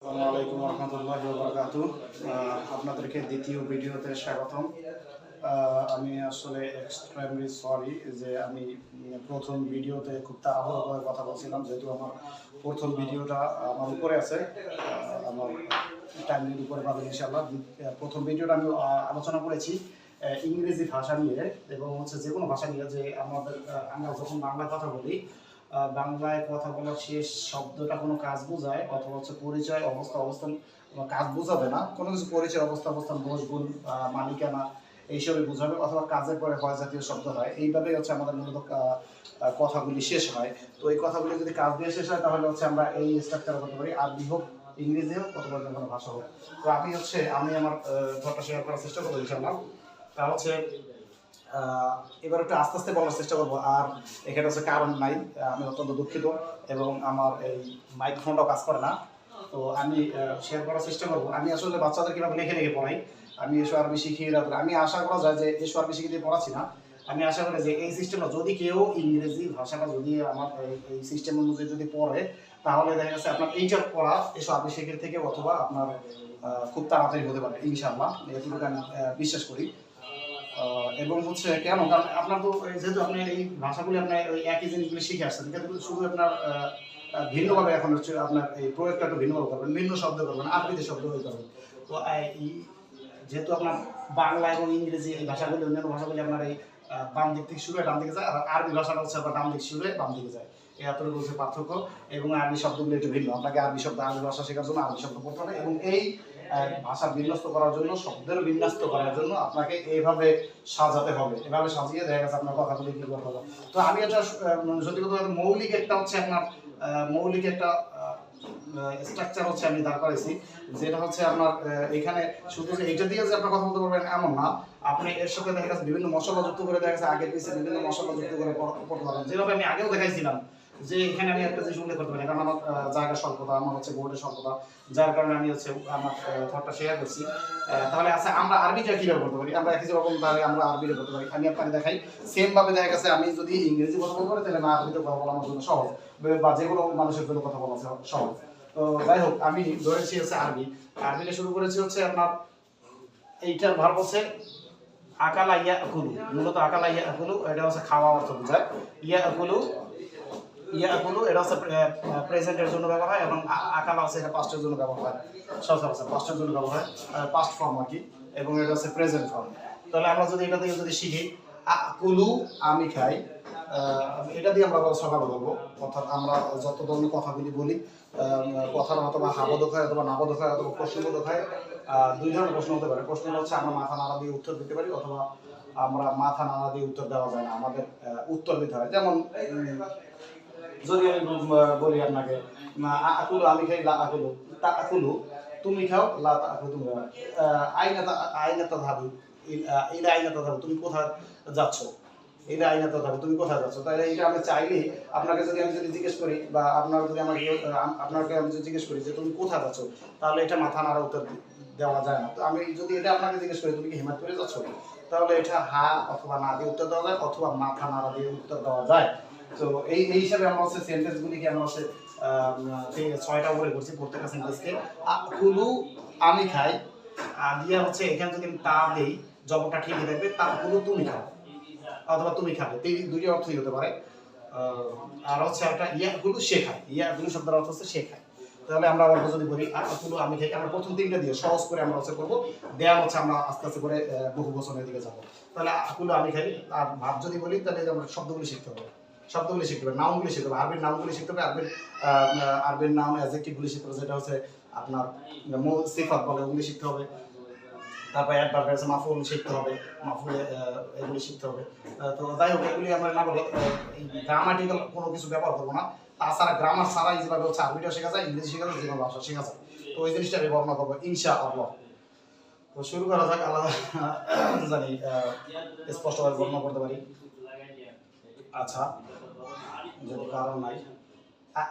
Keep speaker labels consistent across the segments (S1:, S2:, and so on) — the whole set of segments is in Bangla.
S1: আসসালামু আলাইকুম রহমতুল্লাহি ওয়া বারাকাতুহু। আপনাদেরকে দ্বিতীয় ভিডিওতে স্বাগতম। আমি আসলে এক্সট্রিমলি সরি যে আমি প্রথম ভিডিওতে খুব তাড়াহুড়ো করে কথা বলছিলাম, যেহেতু আমার প্রথম ভিডিওটা আমার উপরে আছে, আমার টাইমের উপরে পাবেন ইনশাআল্লাহ। প্রথম ভিডিওটা আমি আলোচনা করেছি ইংরেজি ভাষা নিয়ে, এবং হচ্ছে যে কোনো ভাষা নিয়ে, যে আমরা যখন বাংলা কথা বলি, বাংলায় কথা বলার শেষ শব্দটা কোনো কাজ বোঝায়, অথবা হচ্ছে পরিচয়, অবস্থা, অবস্থান, কাজ বোঝাবে না, কোনো কিছু পরিচয়, অবস্থা, অবস্থান, দোষ, গুণ, মালিকানা এইসবই বোঝাবে, অথবা কাজের পরে হয় জাতীয় শব্দ হয়। এইভাবেই হচ্ছে আমাদের মূলত কথাগুলি শেষ হয়। তো এই কথাগুলি যদি কাজ দিয়ে শেষ হয়, তাহলে হচ্ছে আমরা এই স্ট্রাকচার করতে পারি, আরবি হোক, ইংরেজি হোক, অথবা যে কোনো ভাষা হোক। তো আমি আমার থটটা শেয়ার করার চেষ্টা করবো ইনশাআল্লাহ। তা হচ্ছে এবার একটু আস্তে আস্তে বলার চেষ্টা করবো। আর এখানে হচ্ছে কারণ নাই, আমি অত্যন্ত দুঃখিত, এবং আমার এই মাইক্রোফোনটাও কাজ করে না। তো আমি শেয়ার করার চেষ্টা করবো। আমি আসলে বাচ্চাদের কীভাবে লিখে লিখে পড়াই, আমি এসো আরবি শিখিয়ে রাখবো। আমি আশা করা যায় যে এসো আরবি শিখিয়ে দিয়ে পড়াচ্ছি না, আমি আশা করি যে এই সিস্টেমটা যদি কেউ ইংরেজি ভাষাটা যদি আমার এই সিস্টেম অনুযায়ী যদি পড়ে, তাহলে দেখা যাচ্ছে আপনার এইটা পড়া এসো আরবি শিখিয়ে থেকে, অথবা আপনার খুব তাড়াতাড়ি হতে পারে ইনশাআল্লাহ, এটুকু আমি বিশ্বাস করি। এবং হচ্ছে কেন, কারণ আপনার তো যেহেতু আপনি এই ভাষাগুলি আপনার ওই একই জিনিসগুলি শিখে আসছেন, কিন্তু শুধু আপনার ভিন্নভাবে এখন হচ্ছে আপনার এই প্রয়োগটা একটু ভিন্নভাবে করবেন, ভিন্ন শব্দ করবেন, আরবিতে শব্দ হয়ে করবেন। তো যেহেতু আপনার বাংলা এবং ইংরেজি এই ভাষাগুলি, অন্যান্য ভাষাগুলি আপনার এই বাম দিক থেকে শুরু হয়ে ডান দিকে যায়, আর আরবি ভাষাটা হচ্ছে আপনার ডান দিক শুরু হয়ে বাম দিকে যায়। এই এতটুকু হচ্ছে পার্থক্য। এবং আরবি শব্দগুলি একটু ভিন্ন, আপনাকে আরবি শব্দ, আরবি ভাষা শেখার জন্য আরবি শব্দ পড়তে হবে, এবং এই ভাষা বিন্যস্ত করার জন্য, শব্দের বিন্যস্ত করার জন্য আপনাকে এইভাবে সাজাতে হবে। এভাবে সাজিয়ে দেখা গেছে আপনার কথাগুলি কি করতে হবে। তো আমি এটা সত্যি কথা মৌলিক একটা হচ্ছে আপনার মৌলিক একটা স্ট্রাকচার হচ্ছে আমি দাঁড় করাইছি, যেটা হচ্ছে আপনার এখানে শুধু যে এটা দিয়ে যে আপনার কথা বলতে পারবেন এমন না, আপনি এর সাথে দেখা গেছে বিভিন্ন মশলা যুক্ত করে, দেখা গেছে আগের পিছিয়ে বিভিন্ন মশলা যুক্ত করে পড়তে পারবেন, যেভাবে আমি আগেও দেখাইছিলাম। যে এখানে আমি একটা জিনিস উল্লেখ করতে পারি, কারণ আমার জায়গার স্বল্পতা, আমার হচ্ছে বোর্ডের স্বল্পতা, যার কারণে আমি হচ্ছে আমার থটটা শেয়ার করছি। তাহলে আচ্ছা, আমরা আরবিটা কিভাবে করতে পারি, আমরা একই রকম তাহলে আমরা আরবিটা করতে পারি। আমি আপনাকে দেখাই, সেম ভাবে দেখা গেছে আমি যদি ইংরেজি কথা বলতে পারি, তাহলে না আরবিতে কথা বলা আমার জন্য সহজ, বা যে কোনো মানুষের জন্য কথা বলা সহজ। তো যাই হোক, আমি ধরেছি হচ্ছে আরবিটা শুরু করেছি হচ্ছে আপনার এইটার ভার্ব হচ্ছে আকালা ইয়াকুলু, মূলত আকালা ইয়াকুলু এটা হচ্ছে খাওয়া অর্থ বোঝায়। ইয়াকুলু এটা হচ্ছে প্রেজেন্টের জন্য ব্যবহার হয়, এবং আকালা হচ্ছে এটা পাস্টের জন্য ব্যবহার হয়, সচরাচর পাস্টের জন্য ব্যবহার হয়, পাস্ট ফর্ম আর কি, এবং এটা হচ্ছে প্রেজেন্ট ফর্ম। তাহলে আমরা যদি এটা থেকে যদি শিখি, আকুলু আমি খাই, এটা দিয়ে আমরা সকালে বলবো। অর্থাৎ আমরা যত ধরনের কথাগুলি বলি, কথার অথবা হাবোধক হয়, অথবা নাবোধক হয়, অথবা প্রশ্নবোধক হয়। দুই ধরনের প্রশ্ন হতে পারে। প্রশ্নটা হচ্ছে আমরা মাথা নাড়া দিয়ে উত্তর দিতে পারি, অথবা আমরা মাথা নাড়া দিয়ে উত্তর দেওয়া যায় না, আমাদের উত্তর দিতে হয়। যেমন যদি আমি বলি আপনাকে, আকুলু আমি খাই, লা আকুলু, তা আকুলু তুমি খাও, লা তা আকুলু তুমি খাও। আইনা তাযহাবু, ইলা আইনা তাযহাবু তুমি কোথায় যাচ্ছ, ইলা আইনা তাযহাবু তুমি কোথায় যাচ্ছ। তাহলে এটা আমি চাইলে আপনাকে যদি আমি যদি জিজ্ঞেস করি, বা আপনার যদি আপনাকে আমি যদি জিজ্ঞেস করি যে তুমি কোথায় যাচ্ছ, তাহলে এটা মাথা নাড়া উত্তর দেওয়া যায় না। তো আমি যদি এটা আপনাকে জিজ্ঞেস করি তুমি কি হিমায়তপুরে যাচ্ছ, তাহলে এটা হা অথবা না দিয়ে উত্তর দেওয়া যায়, অথবা মাথা নাড়া দিয়ে উত্তর দেওয়া যায়। তো এই হিসাবে আমরা হচ্ছে সেন্টেন্সগুলিকে আমরা হচ্ছে 6টা করে করছি প্রত্যেকটা সেন্টেন্সকে। আকুলু আমি খাই, দিয়ে হচ্ছে এখানে যদি আমি তা দেই, জবটা ঠিকই থাকবে, তাকুলু তুমি খাও, অথবা তুমি খাবে, দুটি অর্থই হতে পারে। আর হচ্ছে একটা ইয়াকুলু শেখায়, ইয়াকুলু শব্দের অর্থ হচ্ছে শেখায়। তাহলে আমরা অল্প যদি বলি আকুলু আমি খাই, আমরা প্রথম তিনটা দিয়ে সহজ করে আমরা হচ্ছে করবো, দেয়া হচ্ছে আমরা আস্তে আস্তে করে বহু বচনের দিকে যাবো। তাহলে আকুলু আমি খাই, আর ভাব যদি বলি, তাহলে আমরা শব্দগুলি শিখতে হবে, নাউনগুলি শিখতে হবে, আরবির নাউনগুলি শিখতে হবে, আরবির নাউন অ্যাডজেক্টিভগুলি শিখতে হবে, যেটা হচ্ছে আপনার সিফাত বলে, ওগুলি শিখতে হবে। তারপরে অ্যাডভার্ব আছে, মাফউল শিখতে হবে, মাফউল এগুলি শিখতে হবে। তো যাই হোক, এগুলি আমরা না বলে এই গ্রামাটিক্যাল কোনো কিছু ব্যবহার করবো না। তাছাড়া গ্রামার ছাড়াই যেভাবে হচ্ছে আরবিটা শেখা যায়, ইংরেজি শেখা যায়, যে কোনো ভাষা শেখা যায়। তো ওই জিনিসটা আমি বর্ণনা করবো ইনশাআল্লাহ। তো শুরু করা যাক, আল্লাহ জানি স্পষ্টভাবে বর্ণনা করতে পারি। আচ্ছা, যদি কারণ নাই,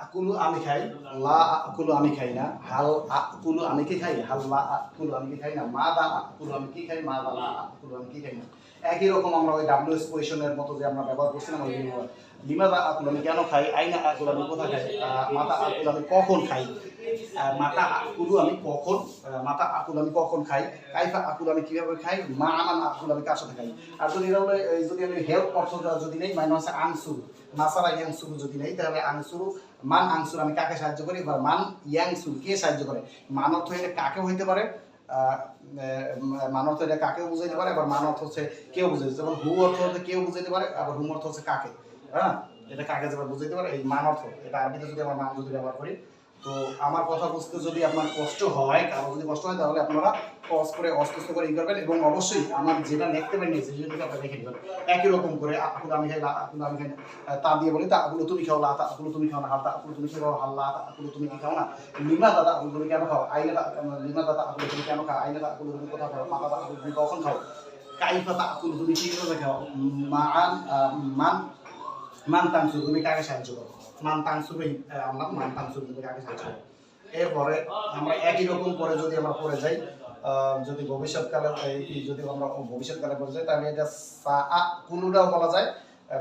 S1: আকুলু আমি খাই, লা আকুলু আমি খাই না, হাল আকুলু আমি কি খাই, হাল লা আকুলু আমি কি খাই না, মা দা আকুলু আমি কি খাই, মা দা লা আকুলু আমি কি খাই না। একই রকম আমরা ওই ডাব্লিউএস কোয়েশনের মতো যে আমরা ব্যবহার করছিলাম, ওই লিমাদা আকুলু আমি কেন খাই, আইনা আকুলু আমি কোথায় খাই, মাতা আকুলু আমি কখন খাই, মাতা আকুলু আমি কখন, মাতা আকুলু আমি কখন খাই, কাইফা আকুলু আমি কিভাবে খাই, মা আমান আকুলু আমি কার সাথে খাই। আর যদি এটা হলো যদি আমি হেল্প অর্থটা যদি নেই মানে হচ্ছে আনসুরু, নাসারা ইয়াংসুরু যদি নেই তাহলে আনসুরু মান আনসুর আমি কাকে সাহায্য করি, বা মান ইয়াংসুর কে সাহায্য করে। মান অর্থ এটা কাকেও হইতে পারে, মান অর্থ এটা কাকেও বুঝাইতে পারে, আবার মান অর্থ হচ্ছে কেউ বুঝাইতে, যেমন হু অর্থ হচ্ছে কেউ বুঝাইতে পারে, আবার হুম অর্থ হচ্ছে কাকে। হ্যাঁ, এটা কাকে যেভাবে বুঝাইতে পারে এই মান অর্থ, এটা আরবিতে যদি আমার মান যদি ব্যবহার করি। তো আমার কথা বুঝতে যদি আপনার কষ্ট হয়, কারো যদি কষ্ট হয় তাহলে আপনারা পজ করে অস্পষ্ট করে ই করবেন, এবং অবশ্যই আমার যেটা লিখতে পারেন সেই জিনিসটা আপনারা লিখে নেবেন একই রকম করে। আকুল আমি খাই, আকুল আমি খাই, তা দিয়ে বলি তা আকুল তুমি খাও, লা তা আকুল তুমি খাও না, হাল তা আকুল তুমি খাও, হাল্লা তা আকুল তুমি কি খাও না, লিমা দাদা আকুল তুমি কেন খাও, আইনা লিমা দাদা আকুল তুমি কেন খাও, আইনা তা আকুল তুমি কোথাও খাও, মাতা আকুল তুমি কখন খাও, কাইফা তা আকুল তুমি কি করে খাও, মান মান মান তানসুর তুমি কাকে সাহায্য করো, মান তানসুর আনলাম, মান তানসুর তুমি কাকে সাহায্য করো। এরপরে আমরা একই রকম করে যদি আমরা পড়ে যাই, যদি ভবিষ্যৎকালে যদি আমরা ভবিষ্যৎকালে পড়ে যাই তাহলে এটা সা আ কুলুটাও বলা যায়,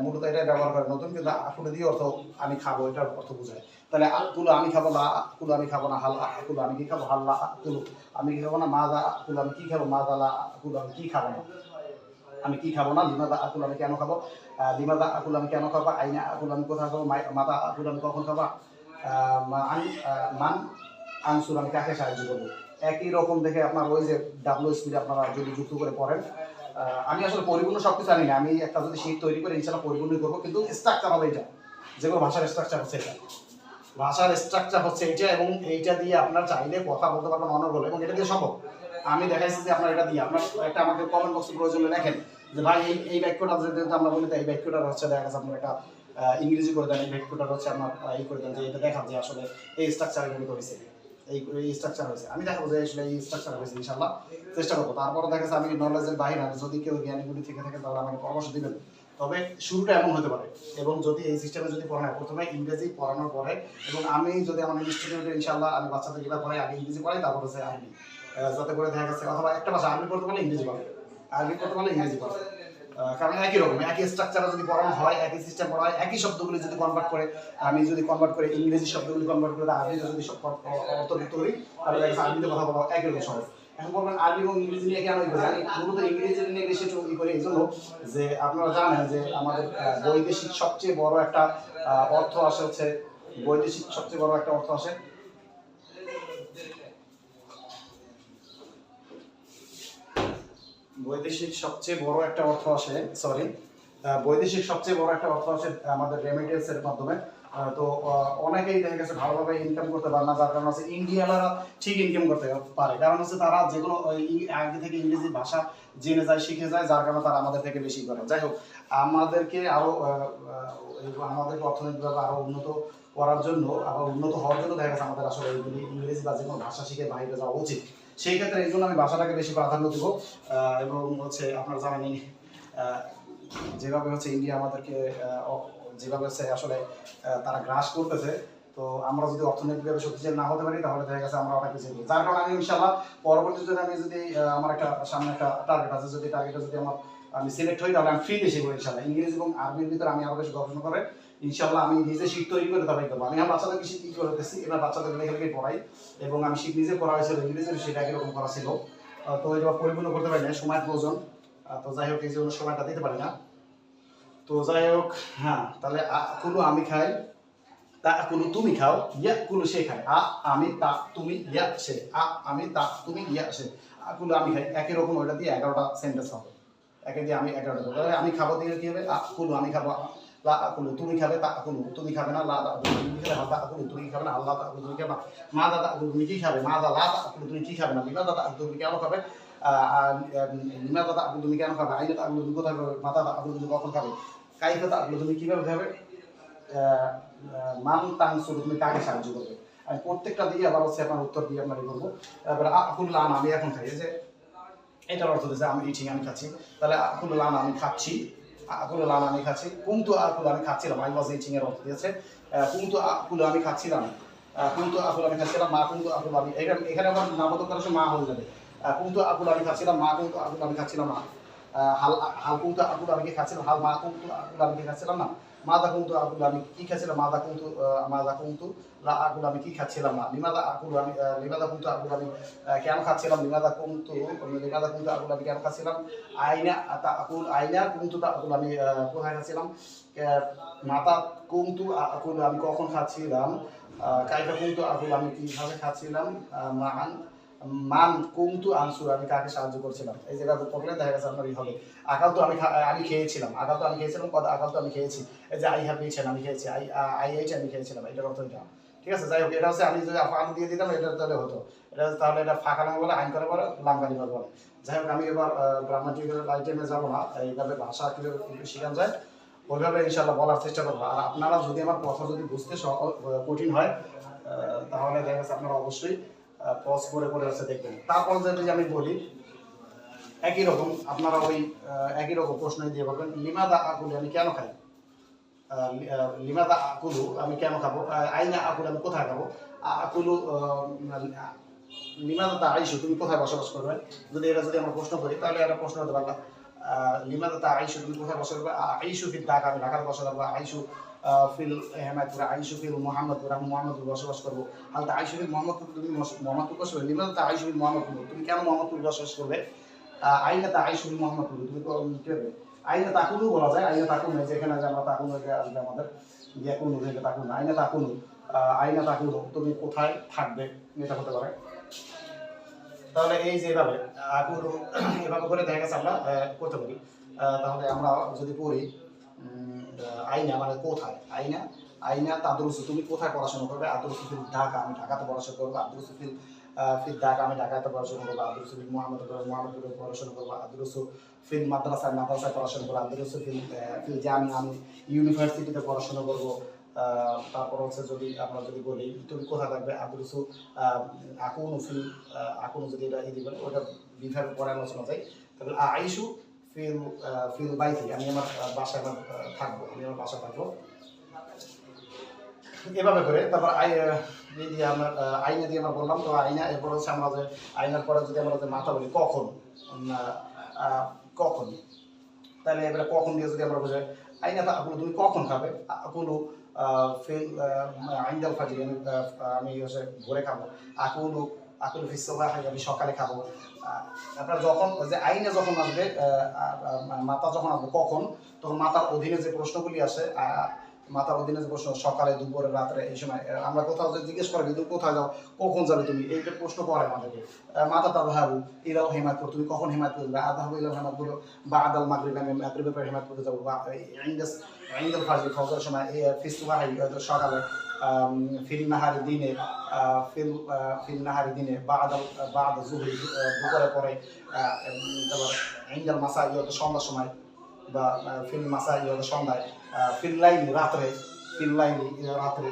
S1: মূলত এটা ব্যবহার করে নতুন, কিন্তু আকুলু দিয়ে অর্থ আমি খাবো এটার অর্থ বোঝায়। তাহলে আকুলু আমি খাবো, লা আকুলু আমি খাবো না, হাল আকুলু আমি কি খাবো, হাল্লা আকুলু আমি কি খাবো না, মাজা আকুলু আমি কি খাবো, মাজা লা আকুলু আমি কি খাবো না, আমি কি খাবো না, লিমাদা আকুল আমি কেন খাবো, লিমাদা আকুল আমি কেন খাবো, আইনা আকুল আমি কোথায় খাবো, মাতা আকুল আমি কখন খাবো, মান আনসুর আমি কাকে সাহায্য করবো। একই রকম দেখে আপনার ওই যে ডাব্লিউ স্পিড আপনারা যদি যুক্ত করে পড়েন, আমি আসলে পরিপূর্ণ সব কিছু জানি না, আমি একটা যদি শীট তৈরি করে ইনশাল্লাহ পরিপূর্ণই করবো, কিন্তু স্ট্রাকচার হবে এটা, যে কোনো ভাষার স্ট্রাকচার হচ্ছে এটা, ভাষার স্ট্রাকচার হচ্ছে এইটা, এবং এইটা দিয়ে আপনার চাইলে কথা বলতে পারবেন অনর্গল, এবং এটা দিয়ে সম্ভব। আমি দেখাইছি যে আপনার এটা দিয়ে আপনার একটা আমাকে কমেন্ট বক্সে প্রয়োজনে লেখেন যে ভাই এই বাক্যটা যদি আমরা বলি, এই বাক্যটা হচ্ছে দেখা যাচ্ছে আপনার একটা ইংরেজি করে দেন, এই বাক্যটা হচ্ছে আপনার এই করে দেন যে এটা দেখান যে আসলে এই স্ট্রাকচারে গঠিত হয়েছে, এই স্ট্রাকচার হয়েছে, আমি দেখাবো যে আসলে এই স্ট্রাকচার হয়েছে, ইনশাল্লাহ চেষ্টা করবো। তারপরে দেখা যাচ্ছে আমি নলেজের বাইরে, যদি কেউ জ্ঞানীগুলি থেকে থাকে তাহলে আমাকে পরামর্শ দিবেন। তবে শুরুটা এমন হতে পারে, এবং যদি এই সিস্টেমে যদি পড়ানো হয় প্রথমে ইংরেজি পড়ানোর পরে, এবং আমি যদি আমার ইনস্টিটিউটে ইনশাল্লাহ আমি বাচ্চাদের যেটা পড়াই আগে ইংরেজি পড়াই, তারপর হচ্ছে আরবি, যাতে করে দেখা গেছে অথবা একটা ভাষা আরবি পড়তে পারলে ইংরেজি পড়ে, আরবি পড়তে পারলে ইংরেজি পড়ে, কারণ একই রকম একই স্ট্রাকচারে যদি পড়ানো হয়, একই সিস্টেম পড়া হয়, একই শব্দগুলি যদি কনভার্ট করে, আমি যদি কনভার্ট করে ইংরেজি শব্দগুলি কনভার্ট করে আরবিতে যদি অন্তর্ভুক্ত করি, তাহলে দেখা যাচ্ছে আরবিতে কথা বলা একই রকম সহজ। এখন বলবেন আরবি এবং ইংরেজি নিয়ে কেন ই করি, আমি মূলত ইংরেজি নিয়ে বেশি ই করি এই জন্য যে আপনারা জানেন যে আমাদের বৈদেশিক সবচেয়ে বড় একটা অর্থ আসে হচ্ছে, বৈদেশিক সবচেয়ে বড় একটা অর্থ আসে বৈদেশিক সবচেয়ে বড় একটা অর্থ আসে সরি বৈদেশিক সবচেয়ে বড় একটা অর্থ আসে আমাদের রেমিটেন্সের মাধ্যমে। তো অনেকেই দেখা গেছে ভালোভাবে ইনকাম করতে পারে না, যার কারণে হচ্ছে ইন্ডিয়ানরা ঠিক ইনকাম করতে পারে, কারণ হচ্ছে তারা যে কোনো আগে থেকে ইংরেজি ভাষা জেনে যায়, শিখে যায়, যার কারণে তারা আমাদের থেকে বেশি করে। যাই হোক, আমাদেরকে আরো আমাদেরকে অর্থনৈতিকভাবে আরো উন্নত করার জন্য, আবার উন্নত হওয়ার জন্য দেখা গেছে আমাদের আসলে এইগুলি ইংরেজি বা যে কোনো ভাষা শিখে বাইরে যাওয়া উচিত। সেই ক্ষেত্রে এই জন্য আমি ভাষাটাকে বেশি প্রাধান্য দিব, এবং হচ্ছে আপনারা জানেন যেভাবে হচ্ছে ইন্ডিয়া আমাদেরকে যেভাবে হচ্ছে আসলে তারা গ্রাস করতেছে, তো আমরা যদি অর্থনৈতিকভাবে শক্তিশালী না হতে পারি তাহলে দেখা গেছে আমরা অনেক কিছু, যার কারণে আমি ইনশাল্লাহ পরবর্তীতে আমি যদি আমার একটা সামনে একটা টার্গেট আছে, যদি টার্গেটটা যদি আমার আমি সিলেক্ট হই তাহলে আমি ফ্রিতে শিখবো ইনশাল্লাহ। ইংরেজি এবং আরবির ভিতরে আমি আরো বেশি গবেষণা করে ইনশাল্লাহ আমি নিজে শীত তৈরি করে তারপরে করবো। আমি আমার বাচ্চাদেরকে শীত কি করতেছি, এবার বাচ্চাদের লেখে লেখে পড়াই, এবং আমি শীত নিজে পড়া হয়েছিল ইংরেজি, সেটা একরকম করা ছিল। তো এটা পরিপূর্ণ করতে পারি না, সময়ের প্রয়োজন। তো যাই হোক, এই জন্য সময়টা দিতে পারি না। তো যাই হোক, হ্যাঁ, তাহলে কুলু আমি খাই, তা কুলু তুমি খাও, ইয়া কুলু সে খায়, আমি তা তুমি ইয়া সে, আমি তা তুমি ইয়া সে, কুলু আমি খাই, একই রকম ওইটা দিয়ে 11টা সেন্টেন্স হবে, একে দিয়ে আমি 11টা বলবো। আমি খাবো দিয়ে কি হবে, কুলু আমি খাবো, লা কুলু তুমি খাবে, তা কুলু তুমি খাবে না, লা তুমি খাবে, হাল তা কুলু তুমি খাবে না, আল্লাহ তা কুলু তুমি খাবে না, মা দাদা কুলু তুমি কি খাবে, মা দা লা তা কুলু তুমি কি খাবে না, বিনা দাদা তুমি কেন খাবে, লিমা দাদা তুমি কেন খাবে, আইনা তা তুমি কোথায় খাবে, মাতা দা তুমি কখন খাবে, কাইফা তা তুমি কিভাবে খাবে, মান তানসুর তুমি কাকে সাহায্য করবে। আমি প্রত্যেকটা দিয়ে আবার হচ্ছে আপনার উত্তর দিয়ে আপনার করবো। তারপরে আকুল লান আমি এখন খাই, যে এটার অর্থ দিচ্ছে আমি ইটিং আমি খাচ্ছি, তাহলে আকুল লান আমি খাচ্ছি, আকুল লান আমি খাচ্ছি, কুমতু আকুল আমি খাচ্ছিলাম, আই ওয়াজ ইটিং এর অর্থ দিয়েছে কুমতু আকুল আমি খাচ্ছিলাম, কুমতু আকুল আমি খাচ্ছিলাম, মা কুমতু আকুল আমি, এখানে আমার নামবোধক করার সময় মা হয়ে যাবে, কুমতু আকুল আমি খাচ্ছিলাম, মা কুমতু আকুল আমি খাচ্ছিলাম না, হাল হাল কুমতু আকুল আমি কি খাচ্ছিলাম, হাল মা কুমতু আকুল আমি কি খাচ্ছিলাম না, মাদা কুনতু আকুলু আমি কি খাচ্ছিলাম, মাদা কুনতু লা আকুলু আমি কি খাচ্ছিলাম না, লিমাদা আকুলু আমি লিমাদা কুনতু আকুলু আমি কেন খাচ্ছিলাম, লিমাদা কুনতু আকুলু আমি কেন খাচ্ছিলাম, আইনা কুনতু তাকুল আমি কোথায় খাচ্ছিলাম, মাতা কুনতু আকুলু আমি কখন খাচ্ছিলাম, কাইফা কুনতু আকুলু আমি কিভাবে খাচ্ছিলাম, মান কুমতু আনসুর আমি কাকে সাহায্য করছিলাম। এই জায়গাতে পড়লে দেখা গেছে আপনার হবে আকাল তো আমি খেয়েছিলাম, কত আকাল তো আমি খেয়েছি, এই যে আই হ্যাভ ইটেন আমি খেয়েছি, আই এইট আমি খেয়েছিলাম, এটার অর্থ এটা। ঠিক আছে, যাই হোক এটা হচ্ছে আমি যদি আফআল দিয়ে দিতাম এটা তাহলে হতো, এটা তাহলে এটা ফাঁকা নাম বলে, আইন করে বলে, লামকালি বলে। যাই হোক আমি এবার গ্রামাটিক্যাল আইটেমে যাবো না, এইভাবে ভাষা কীভাবে শেখানো যায় ওইভাবে ইনশাল্লাহ বলার চেষ্টা করবো। আর আপনারা যদি আমার কথা যদি বুঝতে কঠিন হয় তাহলে দেখা গেছে আপনারা অবশ্যই পজ করে করে হচ্ছে দেখবেন। তারপর যদি আমি বলি একই রকম আপনারা ওই একই রকম প্রশ্ন দিয়ে বলবেন লিমাদা আকুলু আমি কেন খাই, লিমাদা আকুলু আমি কেন খাবো, আইনা আকুলু আমি কোথায় খাবো, আকুলু লিমাদা আইসু তুমি কোথায় বসবাস করবে। যদি এটা যদি আমরা প্রশ্ন করি তাহলে একটা প্রশ্ন হতে পারলাম লিমাদা আইসু তুমি কোথায় বসবাস করবে, আইসু ফিল ঢাকা আমি ঢাকাতে বসবাস করবো, আইসু ফিল হেমায়তপুর, আইসু ফিল মোহাম্মদপুর আমি মোহাম্মদপুর বসবাস করবো। হালকা আইসু ফিল মোহাম্মদপুর তুমি মোহাম্মদপুর বসবাস করবে, লিমাদা আইসু ফিল মোহাম্মদপুর তুমি কেন মোহাম্মদপুর বসবাস করবে, আইনা তা আইসু ফিল মোহাম্মদপুর তুমি কি হবে, আইনা তাকুনু বলা যায়, আইনা তাকুন যেখানে যে আমরা তাকুন আসবে আমাদের ইয়াকুনু থেকে তাকুন, আইনা তাকুনু, আইনা তাকুনু তুমি কোথায় থাকবে, এটা হতে পারে। তাহলে এই যে এভাবে আকুলু এভাবে করে দেখা গেছে আমরা করতে পারি। তাহলে আমরা যদি পড়ি আইনা মানে কোথায়, আইনা তাদরুসু তুমি কোথায় পড়াশোনা করবে, আদরুসু ফিল ঢাকা আমি ঢাকাতে পড়াশোনা করবো, আদরুসু ফিল ঢাকা আমি ঢাকাতে পড়াশোনা করবো, আদরুসু ফিল মোহাম্মদপুরে পড়াশোনা করবো, আদরুসু ফিল মাদ্রাসায় পড়াশোনা করবো, আদরুসু ফিল জামি আমি ইউনিভার্সিটিতে পড়াশোনা করবো। তারপর হচ্ছে যদি আমরা যদি বলি তুমি কোথায় থাকবে, আদরুসু আকুনু যদি এটা ইদি বলে ওটা বিভাগে পরে আলোচনা যায়। তাহলে আইসু ফিল বাইতি আমি আমার বাসায় থাকবো, এভাবে করে। তারপর দিয়ে আমরা আইনা দিয়ে আমরা বললাম, তো আইনা এরপর হচ্ছে আমরা যে আইনার পরে যদি আমরা যে মাথা বলি কখন, তাহলে এবারে কখন দিয়ে যদি আমরা বোঝাই আইনা তা আকুলু তুমি কখন খাবে, আকুলু ফিল আইন্দাল ফাজির আমি হচ্ছে ভোরে খাবো, আকুলু ফিস সুবাহ আমি সকালে খাবো। আপনার যখন যে আইনে যখন আসবে মাতা যখন আসবে কখন, তখন মাতার অধীনে যে প্রশ্নগুলি আসে মাতার অধীনে যে প্রশ্ন সকালে দুপুরে রাত্রে এই সময় আমরা কোথাও যে জিজ্ঞেস করি তুমি কোথায় যাও, কখন যাবে তুমি, এইটা প্রশ্ন করে আমাদেরকে। মাতা তার ভাবু ইলাও হেমায়তপুর তুমি কখন হেমায়তপুর যাবে, আধাবু ইলাও হেমায়তপুর বা আদাল মাগরিব আমি মাগরিবের পরে হেমায়তপুরে যাবো, বা ইন্দাল ফাজর ফজরের সময় ফিসুবাহি সকালে, ফিল নাহারি দিনে বাদ জুহরি দুপুরে পরে, তারপর ইন্দাল মাসা সন্ধ্যার সময়, বা ফিল মাসা সন্ধ্যায়, ফিল লাইলি রাত্রে,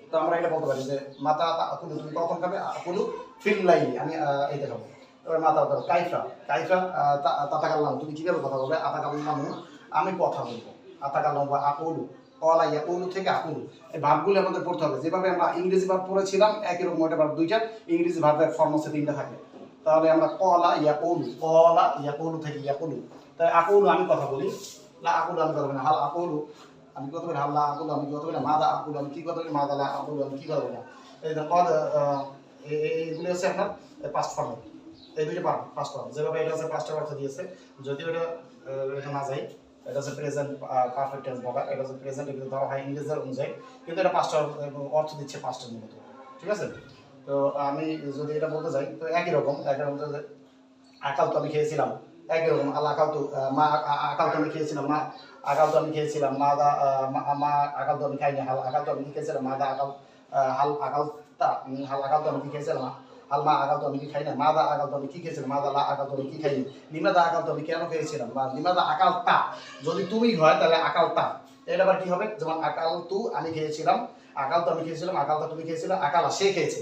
S1: তো আমরা এটা বলতে পারি যে মাতা আকুলু তুমি কখন খাবে, আকুলু ফিল লাইলি আমি এইটা খাবো। এবার মাতা কাইফা তাতাকাল্লাম তুমি কিভাবে কথা বলবে, আতাকাল্লাম আমি কথা বলবো, আতাকাল্লাম বা আকুলু অলা ইয়াকুলু থেকে আকুলু এই ভার্বগুলো আমাদের পড়তে হবে। যেভাবে আমরা ইংরেজি ভার্ব পড়েছিলাম একই রকম ওইটা ভার্ব দুইটা, ইংরেজি ভার্বের ফর্ম হচ্ছে তিনটা থাকে। তাহলে আমরা অলা ইয়াকুলু থেকে ইয়াকুলু, তাই আকুলু আমি কথা বলি, লা আকুলু আমি কথা বলি, হাল আকুলু আমি কথা বলি, হাল লা আকুলু আমি কথা বলি, মাদা আকুলু আমি কি কথা বলি, মাদা লা আকুলু আমি কি কথা বলি। এই এইগুলি হচ্ছে আপনার পাস্ট ফর্ম, এই দুইটা পাস্ট ফর্ম। যেভাবে এটা হচ্ছে পাঁচটা অর্থ দিয়েছে, যদিও এটা না যায়, এটা হচ্ছে প্রেজেন্ট পারফেক্ট টেন্স বলা, এটা হচ্ছে প্রেজেন্ট এগুলো ধরা হয় ইংরেজির অনুযায়ী, কিন্তু এটা পাঁচটা অর্থ দিচ্ছে পাঁচটা মূলত। ঠিক আছে, তো আমি যদি এটা বলতে যাই তো একই রকম আকাল তো আমি খেয়েছিলাম, একই রকম আকাল তো মা আকাল তো আমি খেয়েছিলাম, মাদা মা আকাল তো আমি খাইনি, হাল আকাল তো আমি কি খেয়েছিলাম, মাদা আকাল হাল আকাল তো আমি কি খেয়েছিলাম, হাল মা আকাল তো আমি কি খাই না, মাদা আকাল তো আমি কি খেয়েছিলাম, মাদা লা আকাল তো আমি কি খাইনি, লিমাদা আকাল তো আমি কেন খেয়েছিলাম, বা লিমাদা আকাল তা যদি তুমি হয় তাহলে আকাল তা, এটা আবার কি হবে, যেমন আকাল তু আমি খেয়েছিলাম, আকাল তো আমি খেয়েছিলাম, আকাল তা তুমি খেয়েছিলে, আকালা সে খেয়েছে,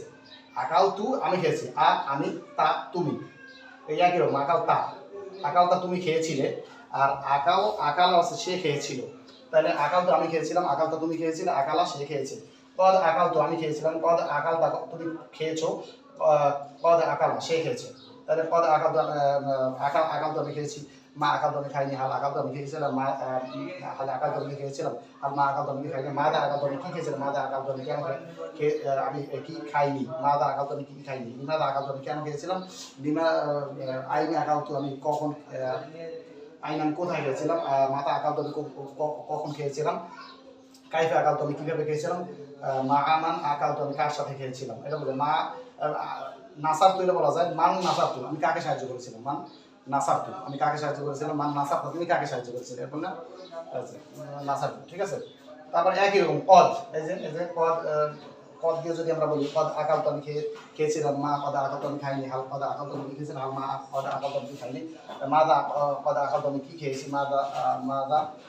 S1: আকাল তু আমি খেয়েছি, আমি তা তুমি, এই একই রকম আকালটা তুমি খেয়েছিলে, আর আকাল আছে সে খেয়েছিল, তাহলে আকাল তো আমি খেয়েছিলাম, আকালটা তুমি খেয়েছিলে, আকালা সে খেয়েছে। কদ আকাল তো আমি খেয়েছিলাম, কদ আকালটা তুমি খেয়েছো, কদ আকালা সে খেয়েছে, তাহলে কদ আকাল তো আমি খেয়েছি, মা আকাল দমি খাইনি হাল আকাল দমি খেয়েছিলাম মা হাল আকাল দমি খেয়েছিলাম হাল মা আকাল দমি খাইনি মা দা আকাল দমি কি খেয়েছিলাম মা দা আকাল দমি কেন আমি কি খাইনি মা দা আকাল দমি কি খাইনি লিমা দা আকাল দমি কেন খেয়েছিলাম লিমা আইনি আকাল তো আমি কখন আইন আমি কোথায় খেয়েছিলাম মাথা আকাল তো আমি কখন খেয়েছিলাম কাইফে আকাল তো আমি কীভাবে খেয়েছিলাম মা আমান আকাল তো আমি কার সাথে খেয়েছিলাম এটা বলে মা নাসার তুলে বলা যায় মান নাসার তু আমি কাকে সাহায্য করেছিলাম মান নাসার তু আমি কাকে সাহায্য করেছিলাম মান নাসার তু তুমি কাকে সাহায্য করেছিলে এরপর না নাসার তু ঠিক আছে তারপর একই রকম কদ এই যে কদ দিয়ে যদি আমরা বলি কদ আকাল তো আমি খেয়েছিলাম মা কদ আকাল তো আমি খাইনি হাল কদ আকাল তো আমি খেয়েছিলাম হাল মা কদ আকাল তো আমি খাইনি মাদা কদ আকাল তো আমি কি খেয়েছি মাদা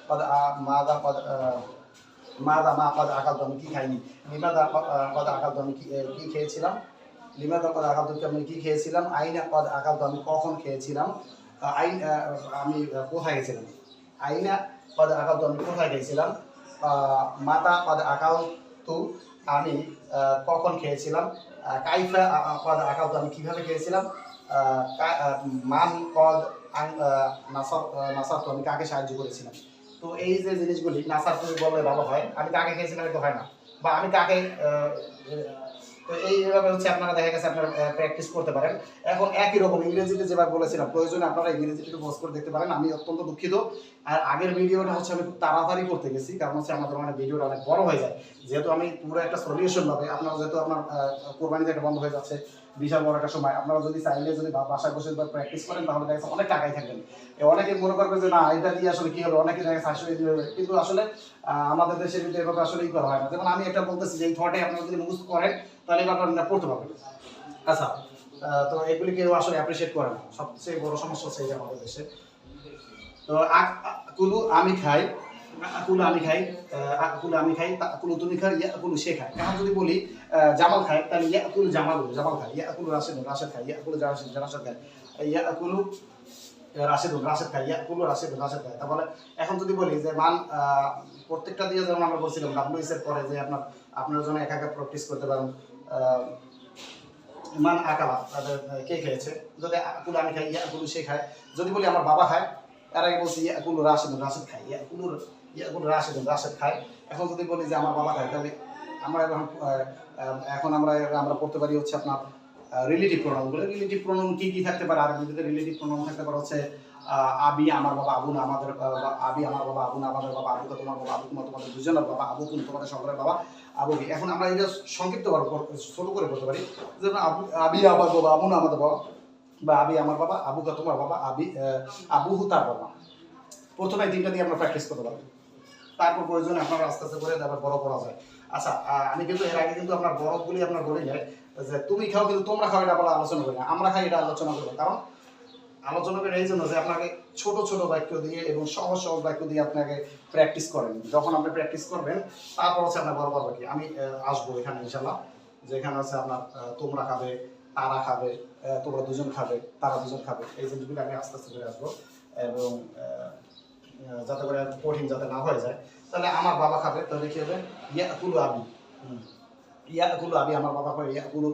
S1: কদ মাদা কদ মাদা মা কদ আকাল তো আমি কি খাইনি লিমাদা কদ আকাল তো আমি কি খেয়েছিলাম লিমাদা কদ আকাল তো আমি কি খেয়েছিলাম আইনা কদ আকাল তো আমি কখন খেয়েছিলাম আইন আমি কোথায় গেছিলাম আইনা কদ আকাল তো আমি কোথায় গেছিলাম মাতা কদ আকাল তো আমি কখন খেয়েছিলাম কাইফা কদ আকাল তো আমি কীভাবে খেয়েছিলাম মান কদ নাসার তো আমি কাকে সাহায্য করেছিলাম তো এই যে জিনিসগুলি নাসার তো বললে ভালো হয় আমি কাকে খেয়েছিলাম এটা হয় না বা আমি কাকে তো এইভাবে হচ্ছে আপনারা দেখা গেছে আপনারা প্র্যাকটিস করতে পারেন এখন একই রকম ইংরেজিতে যেভাবে বলেছিলাম প্রয়োজনে আপনারা ইংরেজিতে একটু পজ করে দেখতে পারেন আমি অত্যন্ত দুঃখিত আর আগের ভিডিওটা হচ্ছে আমি খুব তাড়াতাড়ি করতে গেছি কারণ হচ্ছে আমাদের মানে ভিডিওটা অনেক বড় হয়ে যায় যেহেতু আমি পুরো একটা সলিউশন পাবে আপনারা যেহেতু আপনার কোরবানিতে একটা বন্ধ হয়ে যাচ্ছে বিশাল বড় একটা সময় আপনারা যদি চাইলে যদি বাসায় বসে প্র্যাকটিস করেন তাহলে দেখা যাচ্ছে অনেক টাকাই থাকবেন অনেকে মনে করবে যে না এটা দিয়ে আসলে কি হবে অনেকে দেখা যাচ্ছে কিন্তু আসলে আমাদের দেশে কিন্তু এভাবে আসলে ই করা হয় না যেমন আমি একটা বলতেছি যে এই থটে আপনারা যদি মুখস্থ করেন তাহলে এবার আপনারা পড়তে পারবেন আচ্ছা তো এগুলি কেউ আসলে অ্যাপ্রিসিয়েট করে না সবচেয়ে বড় সমস্যা হচ্ছে এই যে আমাদের দেশে তো কুলু আমি খাই আকুলু আমি খাই আকুলু আমি খাই আকুলু তুমি খাই ইয়াকুলু সে খায় এখন যদি বলি জামাল খায় তাহলে ইয়াকুলু জামাল খায় ইয়াকুলু রাশেদ খায় ইয়াকুলু রাশেদ খায় ইয়াকুলু রাশেদ খায় ইয়াকুলু রাশেদ খায় তাহলে এখন যদি বলি যে মান প্রত্যেকটা দিয়ে যেমন আমরা বলছিলাম ডাব্লিউএস এর পরে যে আপনার জন্য একা প্র্যাকটিস করতে পারেন মান আকালা কে খেয়েছে যদি আকুলু আমি খাই ইয়াকুলু সে খায় যদি বলি আমার বাবা খায় তার আগে বলছি ইয়াকুলু রাশেদ খায় ইয়াকুলু রাশেদ খায় এখন যদি বলি যে আমার বাবা খায় তাহলে আমরা এখন আমরা পড়তে পারি হচ্ছে আপনার রিলেটিভ প্রোনাউনগুলো রিলেটিভ প্রোনাউন কি থাকতে পারে আর যদি রিলেটিভ প্রোনাউন থাকতে পারে হচ্ছে আবি আমার বাবা আবু না আমাদের আবি আমার বাবা আবু না আমাদের বাবা আবু তোমার বাবা আবু তোমাদের দুজনের বাবা আবু তোমাদের সকলের বাবা আবু কি এখন আমরা এটা সংক্ষিপ্ত ছোট করে বলতে পারি যেমন আবি আমার বাবা আবু না আমাদের বাবা বা আবি আমার বাবা আবু তোমার বাবা আবু তার বাবা প্রথমে তিনটা দিয়ে আমরা প্র্যাকটিস করতে পারবো তারপর প্রয়োজনে আপনারা আস্তে আস্তে করে আবার বড় করা যায় আচ্ছা আমি কিন্তু এর আগে কিন্তু আপনার বড়গুলি আপনার বলি যায় যে তুমি খাও কিন্তু তোমরা খাও এটা বলে আলোচনা করি না আমরা খাই এটা আলোচনা করবো কারণ আলোচনা করে এই জন্য যে আপনাকে ছোট ছোট বাক্য দিয়ে এবং সহজ সহজ বাক্য দিয়ে আপনাকে প্র্যাকটিস করেন যখন আপনি প্র্যাকটিস করবেন তারপর হচ্ছে আপনার বড় বাকি আমি আসবো এখানে ইনশাল্লাহ যেখানে হচ্ছে আপনার তোমরা খাবে তারা খাবে তোমরা দুজন খাবে তারা দুজন খাবে এই জিনিসগুলো আমি আস্তে আস্তে করে আসবো এবং যাতে করে কঠিন যাতে না হয়ে যায় তাহলে আমার বাবা খাবে তাহলে কি হবে ইয়াকুলু আবি ইয়াকুলু আবি আমার বাবা খাবে ইয়াকুলু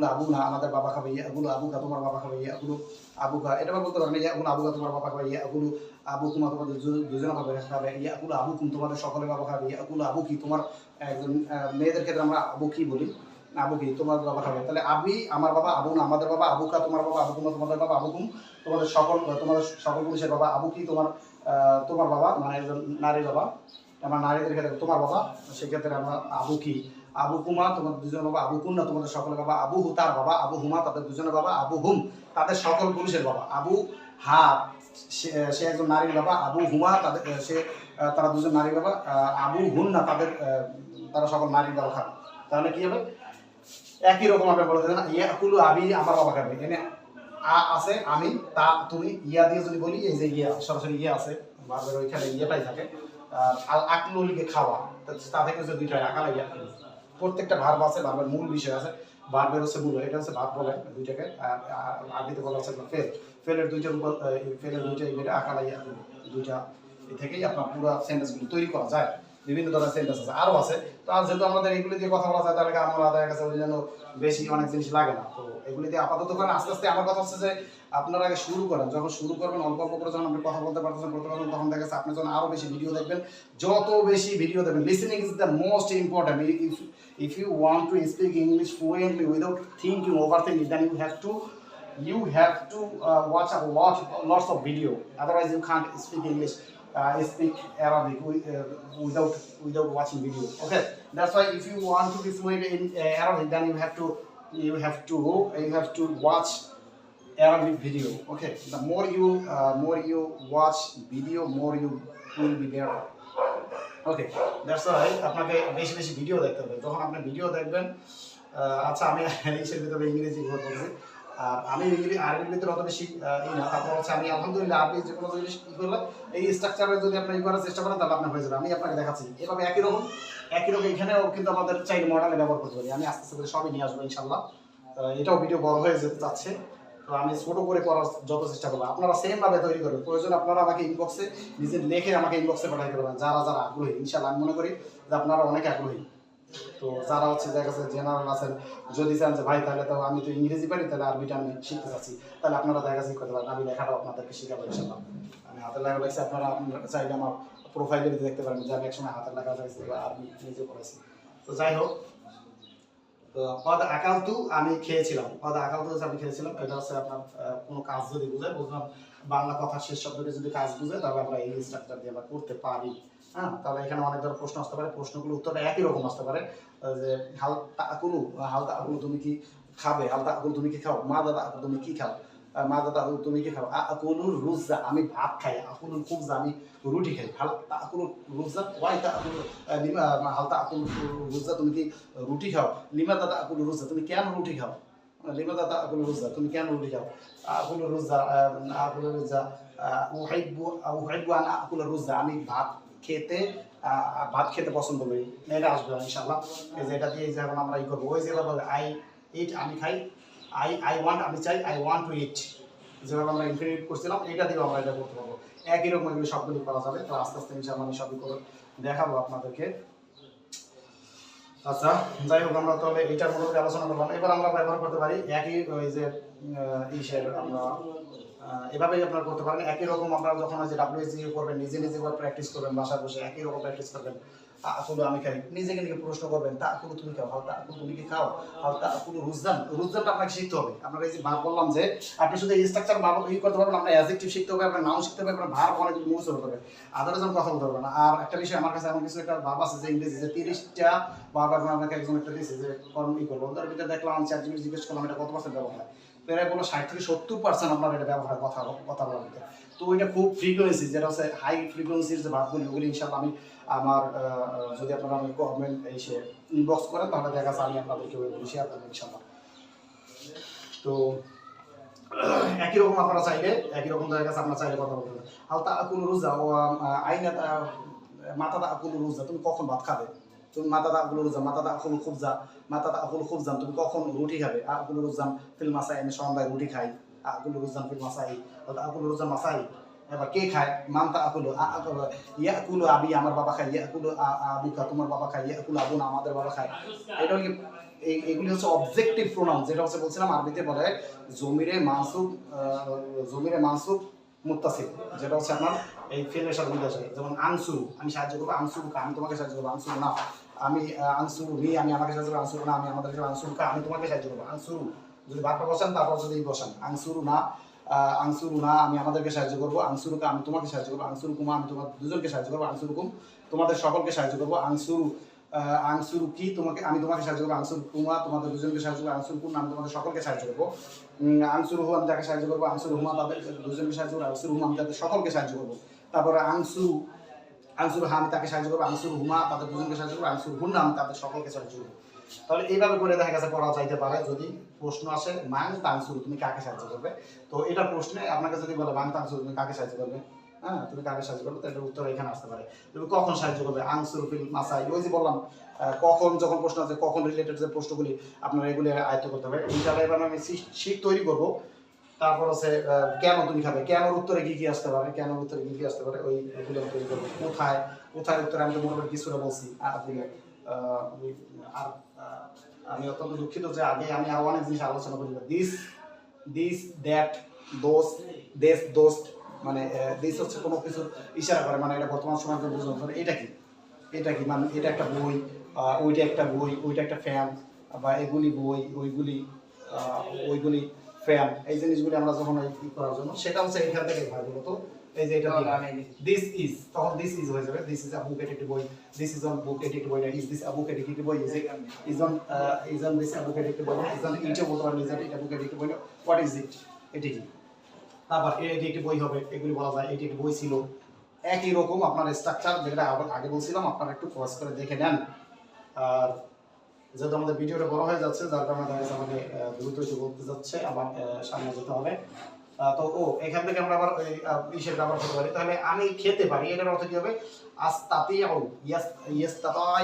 S1: আবু না আমাদের বাবা খাবে ইয়াকুলু আবুকা তোমার বাবা খাবে ইয়াকুলু আবুকা এটা বলতে পারবেন ইয়াকুলু আবুকা তোমার বাবা খাবে ইয়াকুলু আবুকুমা তোমাদের দুজনে খাবে ইয়াকুলু আবুকুম তোমাদের সকলের বাবা খাবে ইয়াকুলু আবুকি তোমার একজন মেয়েদের ক্ষেত্রে আমরা আবুকি বলি আবুকি তোমার বাবা খাবে তাহলে আবি আমার বাবা আবু না আমাদের বাবা আবুকা তোমার বাবা আবুকুমা তোমাদের বাবা আবুকুম তোমাদের সকল পুরুষের বাবা আবুকি তোমার বাবা মানে একজন নারীর বাবা আমার নারীদের ক্ষেত্রে তোমার বাবা সেক্ষেত্রে আমরা আবুকি আবুকুমা তোমাদের দুজনের বাবা আবুকুম না তোমাদের সকলের বাবা আবু হু তার বাবা আবু হুমা তাদের দুজনের বাবা আবু হুম তাদের সকল পুরুষের বাবা আবু হা সে একজন নারীর বাবা আবু হুমা তারা দুজন নারীর বাবা আবু হুন না তারা সকল নারীর বাবা খাবে তাহলে কি হবে একই রকম আপনি বলে দেন ইয়াকুলু আবি আমার বাবা খাবে এনে আছে আমি তা তুমি ইয়া দিয়ে যদি বলি এই যে ইয়া সরাসরি ইয়া আছে ভার্বের ওইখানে ইয়েটাই থাকে আর আকলু লিখে খাওয়া তা থেকে হচ্ছে দুইটা আকালা ইয়া প্রত্যেকটা ভার্ব আছে ভার্বের মূল বিষয় আছে ভার্বের হচ্ছে মূল এটা হচ্ছে ভার্ব বলে দুইটাকে আরবিতে বলা হচ্ছে ফেলের দুইটা আকালা ইয়া দুইটা থেকেই আপনার পুরো সেন্টেন্সগুলো তৈরি করা যায় বিভিন্ন ধরনের সেন্টেন্স আছে আরও আছে তো আর যেহেতু আমাদের এইগুলো দিয়ে কথা বলা যায় তাহলে আমরা দেখা গেছে ওই জন্য বেশি অনেক জিনিস লাগে না তো এগুলি দিয়ে আপাতত করেন, আস্তে আস্তে আমার কথা হচ্ছে যে আপনারা আগে শুরু করেন, যখন শুরু করবেন অল্প অল্প করে যখন আপনি কথা বলতে পারতেছেন তখন দেখা যাচ্ছে আপনি যখন আরও বেশি ভিডিও দেখবেন, যত বেশি ভিডিও দেখবেন, listening is the most important. If you want to speak English fluently without thinking, overthinking, then you have to watch lots of video. Otherwise, you can't speak English, speak Arabic without watching video. Okay, that's why if you want to be fluent in Arabic, then you have to watch Arabic video. Okay, the more you watch video, more you will be better. Okay, that's why আপনাকে বেশি বেশি ভিডিও দেখতে হবে। যখন আপনি ভিডিও দেখবেন, আচ্ছা আমি ইংলিশের ভিতরে ইংরেজি বলছি, আর আমি আরবির ভিতরে অত বেশি না, তারপর হচ্ছে আমি আলহামদুলিল্লাহ আরবি যে কোনো জিনিস ই করলে এই স্ট্রাকচারে যদি আপনি ই করার চেষ্টা করেন তাহলে আপনার হয়ে যাবে। আমি আপনাকে দেখাচ্ছি এভাবে একই রকম এখানেও কিন্তু আমাদের চাইলে মডেলে ব্যবহার করতে পারি। আমি আস্তে আস্তে সবই নিয়ে আসবো ইনশাল্লাহ। এটাও ভিডিও বড় হয়ে যেতে চাচ্ছে, তো আমি ছোট করে করার যত চেষ্টা করবো। আপনারা সেম ভাবে তৈরি করবেন, প্রয়োজন আপনারা আমাকে ইনবক্সে নিজে লিখে আমাকে ইনবক্সে পাঠাই করবেন যারা যারা আগ্রহী। ইনশাআল্লাহ আমি মনে করি যে আপনারা অনেক আগ্রহী। তো যারা হচ্ছে দেখা যাচ্ছে জেনারেল আছেন, যদি চান যে ভাই তাহলে তো আমি তো ইংরেজি পারি, তাহলে আরবিটা আমি শিখতে চাচ্ছি, তাহলে আপনারা দেখা যাচ্ছে করতে পারেন। আমি লেখাটাও আপনাদেরকে শেখাবো ইনশাআল্লাহ। আমি হাতের লেখা লাগছে, আপনারা চাইলে আমার প্রোফাইলে দেখতে পারেন যে আমি একসময় হাতের লেখা লাগছে বা আরবি নিজে পড়াইছি। তো যাই হোক, পদ আকালতু আমি খেয়েছিলাম, পদ আকালতু আমি খেয়েছিলাম, এটা হচ্ছে আপনার কোনো কাজ যদি বুঝায়, বুঝলাম বাংলা কথা শেষ শব্দটি যদি কাজ বুঝে তাহলে আমরা এই স্ট্রাকচার দিয়ে আমরা করতে পারি। হ্যাঁ, তাহলে এখানে অনেক ধরনের প্রশ্ন আসতে পারে, প্রশ্নগুলো উত্তরটা একই রকম আসতে পারে যে হালতা আকুলু তুমি কি খাবে, হালতা আকুলু তুমি কি খাও, মা দাদা আকুলু তুমি কি খাও, মা দাদা আকুলু তুমি কি খাও, আকুলুর রুজা আমি ভাত খাই, আকুলুল খুবজা আমি রুটি খাই, হালতা আকুলু রুজা ওয়াইতা আকুলু হালতা আকুলু রুজা তুমি কি রুটি খাও, লিমা দাদা আকুলু রুজা তুমি কেন রুটি খাও, লিমা দাদা আকুলু রুজা তুমি কেন রুটি খাও, আকুলু রুজা উহাইবু আন আকুলু রুজা আমি ভাত খেতে পছন্দ করি। এটা আসবে ইনশাআল্লাহ। এই যে এটা দিয়ে যে এখন আমরা ই করবো, ওই যেভাবে আই ইট আমি খাই, আই ওয়ান্ট আমি চাই, আই ওয়ান্ট টু ইট, যেভাবে আমরা ইনফিনিট করছিলাম এটা দিয়েও আমরা এটা করতে পারবো। একই রকম এগুলো সবগুলি করা যাবে। তো আস্তে আস্তে ইনশাআল্লাহ আমি সবই করে দেখাবো আপনাদেরকে। আচ্ছা, যাই হোক, আমরা তাহলে এইটার মধ্যে আলোচনা করলাম। এবার আমরা ব্যবহার করতে পারি একই ওই যে ইসের আমরা এভাবেই আপনারা করতে পারেন। একই রকম আমরা যখন যে ডাব্লিউএসজি করবেন, নিজে নিজে প্র্যাকটিস করবেন, বাসায় বসে একই রকম প্র্যাকটিস করবেন। আকুলু আমি খাই, নিজেকে নিজে প্রশ্ন করবেন, তা আকুলু তুমি খাও, হালতা আকুলু তুমি কি খাও, হালতা আকুলু রুজদানটা আপনাকে শিখতে হবে। আপনারা এই যে ভার বললাম যে আপনি শুধু এই স্ট্রাকচার ভাব ই করতে পারবেন, আপনার অ্যাডজেক্টিভ শিখতে হবে, আপনার নাউন শিখতে হবে, আপনার ভার অনেক মুখস্থ করতে হবে, আদারে যখন কথা বলতে পারবেন না। আর একটা বিষয় আমার কাছে এমন কিছু একটা ভাব আছে যে ইংরেজি যে 30টা বারবার আপনাকে একজন একটা দিয়েছে যে কর্ম ই করবো, তার ভিতরে দেখলাম আমি চ্যাট জিপিটি জিজ্ঞেস করলাম এটা কত পার্সেন্ট ব্যবহার হয়, প্রায় বলো 60 থেকে 70% আপনার এটা ব্যবহার কথা বলার ভিতরে। তো ওইটা খুব ফ্রিকোয়েন্সি, যেটা হচ্ছে হাই ফ্রিকোয়েন্সির যে ভাবগুলি ওগুলি ইনশাআল্লাহ আমি আমার যদি আপনারা আমি কমেন্ট এসে ইনবক্স করেন তাহলে দেখা যাচ্ছে আমি আপনাদেরকে ওইগুলি শেয়ার করবো ইনশাআল্লাহ। তো একই রকম আপনারা চাইলে একই রকম জায়গা কাছে আপনারা চাইলে কথা বলতে পারেন। হালতা আকুল রুজা ও আইনা মাতাদা আকুল রুজা তুমি কখন ভাত খাবে, তুমি মাতাদা আকুল রুজা মাতাদা আকুল খুবজা মাতাদা আকুল খুবজান তুমি কখন রুটি খাবে, আকুল রুজান ফিল মাসাই আমি সন্ধ্যায় রুটি খাই, আকুল রুজান ফিল মাসাই, আকুল রুজান মাসাই। এবার কে খায়, মানতা আকুল ইয়াকুলু আবি আমার বাবা খায়, ইয়াকুলু আবুকা তোমার বাবা খায়, ইয়াকুলু আবুনা আমাদের বাবা খায়। এটা হলো এগুলি হচ্ছে অবজেক্টিভ প্রোনাউন, যেটা হচ্ছে বলছিলাম আরবিতে বলে জমিরে মানসুব মুত্তাসিল, যেটা হচ্ছে আপনার এই ফেলের সাথে মিলে আসে। যেমন আনসুরু আমি সাহায্য করবো, আনসুরুকা আমি তোমাকে সাহায্য করবো, আনসুরু না আমি আনসুরু নি আমি আমাকে সাহায্য করবো, আনসুরু না আমি আমাদেরকে, আনসুরুকা আমি তোমাকে সাহায্য করবো। আনসুরু যদি ভাবটা বসান তারপর যদি বসান, আনসুরু না আমি আমাদেরকে সাহায্য করবো, আনসুরুকা আমি তোমাকে সাহায্য করবো, আনসুরুকুমা আমি তোমার দুজনকে সাহায্য করবো, আনসুরুকুম তোমাদের সকলকে সাহায্য করবো, আনসুরু কি তোমাকে আমি তোমাকে সাহায্য করবো, আনসুরু কুমা তোমাদের দুজনকে সাহায্য করবো, আনসুরু কুম আমি তোমাদের সকলকে সাহায্য করবো, আনসুরু হু আমি তাকে সাহায্য করবো, আনসুরু হুমা তাদের দুজনকে সাহায্য করবো, আনসুরু হুমা আমি তাদের সকলকে সাহায্য করবো। তারপরে আনসুরু হা আমি তাকে সাহায্য করবো, আনসুরু হুমা তাদের দুজনকে সাহায্য করবো, আনসুরু হুন্না আমি তাদের সকলকে সাহায্য করবো। তাহলে এইভাবে করে দেখা গেছে পড়া যাইতে পারে। যদি প্রশ্ন আসে মান তানসুরু তুমি কাকে সাহায্য করবে, তো এটা প্রশ্নে আপনাকে যদি বলে মান তানসুরু তুমি কাকে সাহায্য করবে, হ্যাঁ তুমি কাকে সাহায্য করবে, তো এটার উত্তর এখানে আসতে পারে। তুমি কখন সাহায্য করবে, আনসুরু ফিল মাসাই, ওই যে বললাম কখন যখন প্রশ্ন আছে কখন রিলেটেড যে প্রশ্নগুলি আপনারা এগুলি আয়ত্ত করতে হবে। এইটা এবার আমি শীট তৈরি করবো। তারপর আছে কেন তুমি খাবে, কেন উত্তরে কি আসতে পারে, কেন উত্তরে কি আসতে পারে ওই এগুলো তৈরি করবো। কোথায় উত্তরে আমি তো মোটামুটি কিছুটা বলছি, আর আমি অত্যন্ত দুঃখিত যে আগে আমি আরো অনেক জিনিস আলোচনা করি। দিস দিস দ্যাট দোস দেশ দোস্ত, মানে দিস হচ্ছে কোনো কিছু ইশারা করে, মানে এটা বর্তমান সময়ের জন্য বুঝতে। এটা কি, এটা কি মানে এটা একটা বই, ওইটা একটা বই, ওইটা একটা ফ্যান, বা এগুলি বই, ওইগুলি ফ্যান, এই জিনিসগুলি আমরা যখন ই করার জন্য সেটা হচ্ছে এখান থেকে হয় বলতো। এই যে এটা দিস ইজ, তখন দিস ইজ হয়ে যাবে। দিস ইজ আ বুক, এটি একটি বই। দিস ইজ অন বুক, এটি একটি বই না। ইজ দিস আ বুক, এটি একটি বই। ইজ অন দিস আ বুক, এটি একটি বই না। ইজ অন ইটে বলতে পারেন, ইজ অন এটা বুক, এটি একটি বই না। হোয়াট ইজ ইট, এটি কি। তারপর এটি একটি বই হবে, এগুলি বলা যায় এটি একটি বই ছিল। একই রকম আপনার স্ট্রাকচার যেটা আগে বলছিলাম, আপনারা একটু পজ করে দেখে নেন। আর যেহেতু আমাদের ভিডিওটা বড় হয়ে যাচ্ছে, যার কারণে আমাকে দ্রুত একটু বলতে যাচ্ছে, আবার সামনে যেতে হবে। তো এখান থেকে আমরা আবার ইসের ব্যবহার করতে পারি। তাহলে আমি খেতে পারি, এটার অর্থ কি হবে? আস্তাতিউ,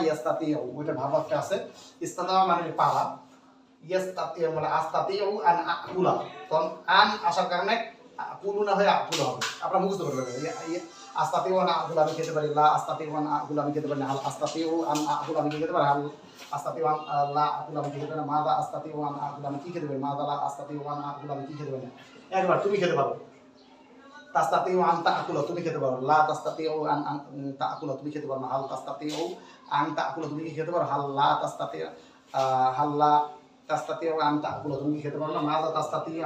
S1: ইয়াস্তাতিউ, ওইটা ভাব একটা আছে। ইস্তাতা মানে পারা, ইয়াস্তাতিউ মানে আস্তাতিউ আন আকুলা। তখন আন আসার কারণে আকুলু না হয়ে আকুলা হবে। আপনারা মুখস্থ করবেন। আস্তাতিউ আন আকুলা আমি খেতে পারি, লা আস্তাতিউ আন আকুলা আমি খেতে পারি না। হাল আস্তাতিউ আন আকুলা আমি খেতে পারি, হাল আস্তাতিউ আন লা আকুলা আমি খেতে পারি না। মাদা আস্তাতিউ আন আকুলা আমি কি খেতে পারি, মাদা লা আস্তাতিউ আন আকুলা আমি কি খেতে পারি না। একবার তুমি খেতে পারো, তাস্তাতিউ আন তাকুলা তুমি খেতে পারো, লা তাস্তাতিউ আন তাকুলা তুমি খেতে পারো না। হাল তাস্তাতিউ আন তাকুলা তুমি কি খেতে পারো, হাল লা তাস্তাতিউ হাল লা তাস্তাতিউ আন তাকুলা তুমি কি খেতে পারো না। মাদা তাস্তাতিউ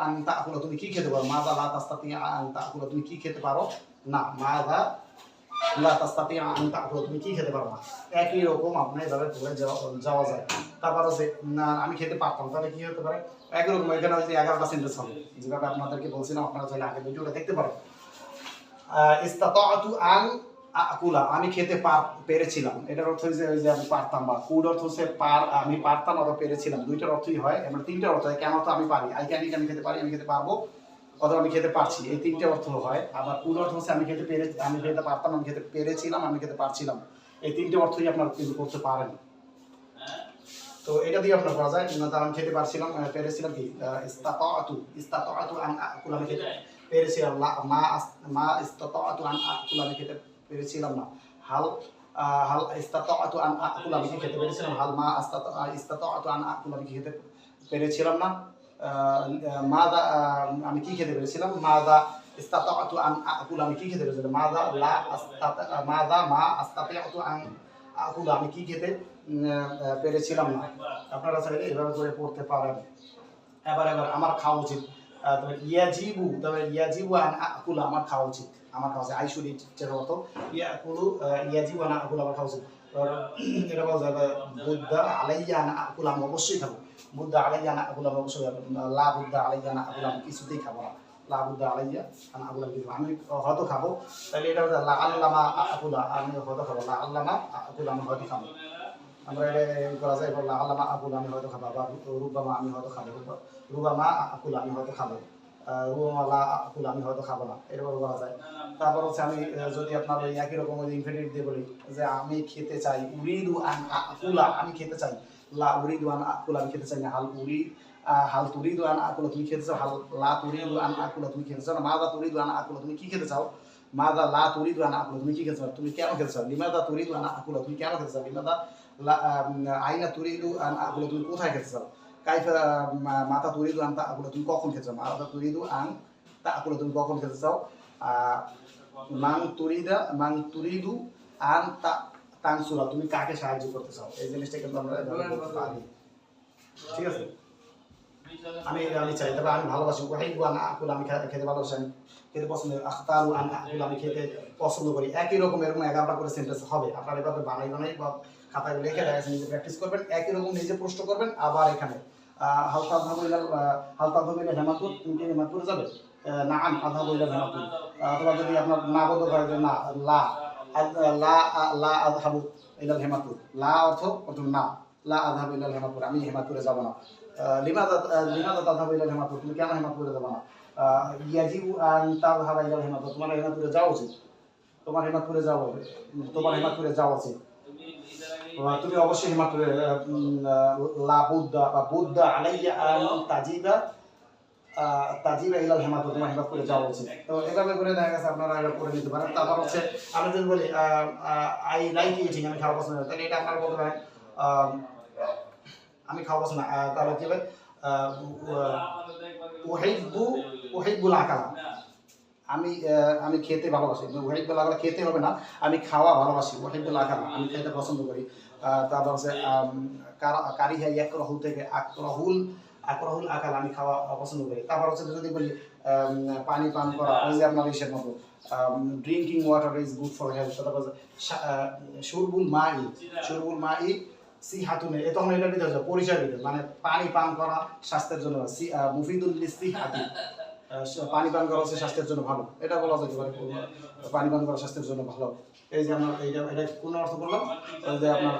S1: আন তাকুলা তুমি কি খেতে পারো, মাদা লা তাস্তাতিউ আন তাকুলা তুমি কি খেতে পারো না। মাদা লা তাস্তাতিউ আন তাকুলা তুমি কি খেতে পারো না। একই রকম আপনার এভাবে বলে যাওয়া যায়। তারপর হচ্ছে আমি খেতে পারতাম, তাহলে কি হতে পারে? একই রকম এখানে হচ্ছে 11টা সেন্টেন্স হবে, যেভাবে আপনাদেরকে বলছিলাম। আপনারা চাইলে আগে ভিডিওটা দেখতে পারেন। ইস্তাতাতু আন আকুলা আমি খেতে পেরেছিলাম, এটার অর্থ হচ্ছে যে আমি পারতাম, বা কুড অর্থ হচ্ছে আমি পারতাম অথবা পেরেছিলাম, দুইটার অর্থই হয়। এবার তিনটার অর্থ হয়। কেন অর্থ আমি পারি, আই ক্যান, আমি খেতে পারি, আমি খেতে পারবো, অথবা আমি খেতে পারছি, এই তিনটে অর্থ হয়। আবার কুড অর্থ হচ্ছে আমি খেতে পারতাম, আমি খেতে পেরেছিলাম, আমি খেতে পারছিলাম, এই তিনটে অর্থই আপনারা কিন্তু করতে পারেন। তো এটা দিয়ে আপনার করা যায়। আমি খেতে পারছিলাম, পেরেছিলাম কি, ইস্তাতাতু আন আকুলা আমি খেতে পেরেছিলাম, মা ইস্তাতাতু আন আকুলা আমি খেতে পেরেছিলাম না। হাল হাল ইস্তাতাতু আন আকুলা আমি খেতে পেরেছিলাম, হাল মা ইস্তাতাতু আন আকুলা আমি খেতে পেরেছিলাম না। মাদা আমি কি খেতে পেরেছিলাম, মাদা ইস্তাতাতু আন আকুলা আমি কি খেতে পেরেছিলাম, মাদা মা আস্তাতাতু আন আকুলা আমি কি খেতে পেরেছিলাম না। আপনারা চাইলে এভাবে করে পড়তে পারেন। এবার আমার খাওয়া উচিত, ইয়াজিবু, তবে ইয়াজিবু আন আকুলা আমার খাওয়া উচিত, আমার খাওয়া উচিত। আই শুড ইট এর অর্থ ইয়াজিবু আন আকুলা আমার খাওয়া উচিত। এটা বলা যাবে বুদ্ধা আলাইয়া আন আকুলা আমি অবশ্যই খাবো, বুদ্ধা আলাইয়া আন আকুলা আমি অবশ্যই খাবো, লা বুদ্ধা আলাইয়া আন আকুলা আমি কিছুতেই খাবো না, লা বুদ্ধা আলাইয়া আন আকুলা আমি হয়তো খাবো। তাহলে এটা হচ্ছে লা আল্লামা আকুলা আমি হয়তো খাবো, লা আল্লামা আকুলা আমি হয়তো খাবো। আমরা এটা করা যায়, লা আল্লামা আকুলা আমি হয়তো খাবো, বা রুবামা আমি হয়তো খাবো, রুবামা আকুলা আমি হয়তো খাবো, রুবামা লা আকুলা আমি হয়তো খাবো না, এরকম বলা যায়। তারপর হচ্ছে আমি যদি আপনার ওই একই রকম ওই ইনফিনিটিভ দিয়ে বলি যে আমি খেতে চাই, উরিদু আন আকুলা আমি খেতে চাই, লা উরিদু আন আকুলা আমি খেতে চাই না। হাল তুরিদু আন আকুলা তুমি খেতে চাও, হাল লা তুরিদু আন আকুলা তুমি খেতে চাও না। মাদা তুরিদু আন আকুলা তুমি কি খেতে চাও, মাদা লা তুরিদু আন আকুলা তুমি কি খেতে চাও, তুমি কেন খেতে চাও। লিমাদা তুরিদু আন আকুলা তুমি কেন খেতে চাও, লিমাদা আইনা তুরিদু আন আকুলা তুমি কোথায় খেতে চাও। কাইফা মাতা তুরিদু আন তাকুলা তুমি কখন খেতে চাও, মাতা তুরিদু আন তাকুলা তুমি কখন খেতে চাও। মান তুরিদু আন তানসুরা তুমি কাকে সাহায্য করতে চাও। এই জিনিসটা কিন্তু আমরা পারি, ঠিক আছে। আমি চাই, তবে আমি ভালোবাসি, ওয়াহিবু আন আকুলা আমি খেতে ভালোবাসি, আমি খেতে পছন্দ করি, আখতারু আন আকুলা আমি খেতে পছন্দ করি। একই রকম এরকম 11টা করে সেন্টেন্স হবে। আপনারা এভাবে বানাই বা খাতায় লিখে দেখা নিজে প্র্যাকটিস করবেন, একই রকম নিজে প্রশ্ন করবেন। আবার এখানে হালতা ধাবু ইলাল হেমাতুর, তুমি কি হেমাতুরে যাবে, না আন আযহাবু ইলাল হেমাতুর। অথবা যদি আপনার না বলতে পারে যে না, লা আযহাবু ইলাল হেমাতুর, লা অর্থ না, লা আযহাবু ইলাল হেমাতুর আমি হেমাতুরে যাব না। লিমাদা তাযহাবু ইলাল হেমাতুর তুমি কেন হেমাতুরে যাব না। ইয়াজিবু আন তাযহাবা ইলাল হেমাতুর তোমার হেমাতুরে যাওয়া উচিত, তোমার হেমাতুরে যাওয়া উচিত। তুমি অবশ্যই হেমাতুরে, লা বুদ্ধা বা বুদ্ধা আলাইয়া আন তাজিবা ইলাল হেমাতুর তোমার হেমাতুরে যাওয়া উচিত। তো এভাবে করে দেখা গেছে আপনারা এটা করে নিতে পারেন। তারপর হচ্ছে আমি যদি বলি আই লাইক ইটিং আমি খাওয়া পছন্দ করি, তাহলে এটা আপনারা বলতে পারেন আমি খাওয়া পছন্দ তাহলে কি হবে ওহিব্বুল আকালা, আমি খেতে ভালোবাসি। ওহিব্বুল আকালা খেতে হবে না, আমি খাওয়া ভালোবাসি। ওহিব্বুল আকালা আমি খেতে পছন্দ করি। তারপর হচ্ছে কারিহা ইয়াকরাহু থেকে আকরাহুল আকাল আমি খাওয়া পছন্দ করি। তারপর হচ্ছে যদি বলি পানি পান করা, ওই যে আপনার ইসের মতো drinking water is good for health. তারপর শুরবুল মাই সিহাতুনে, এ তখন এটা দিতে হচ্ছে পরিচয় দিতে, মানে পানি পান করা স্বাস্থ্যের জন্য মুফিদুল লিসিহাতি, পানি পান করা হচ্ছে স্বাস্থ্যের জন্য ভালো, এটা বলা যেতে পারে। পানি পান করা স্বাস্থ্যের জন্য ভালো। এই যে আমরা এটা কোন অর্থ করলাম, যে আপনার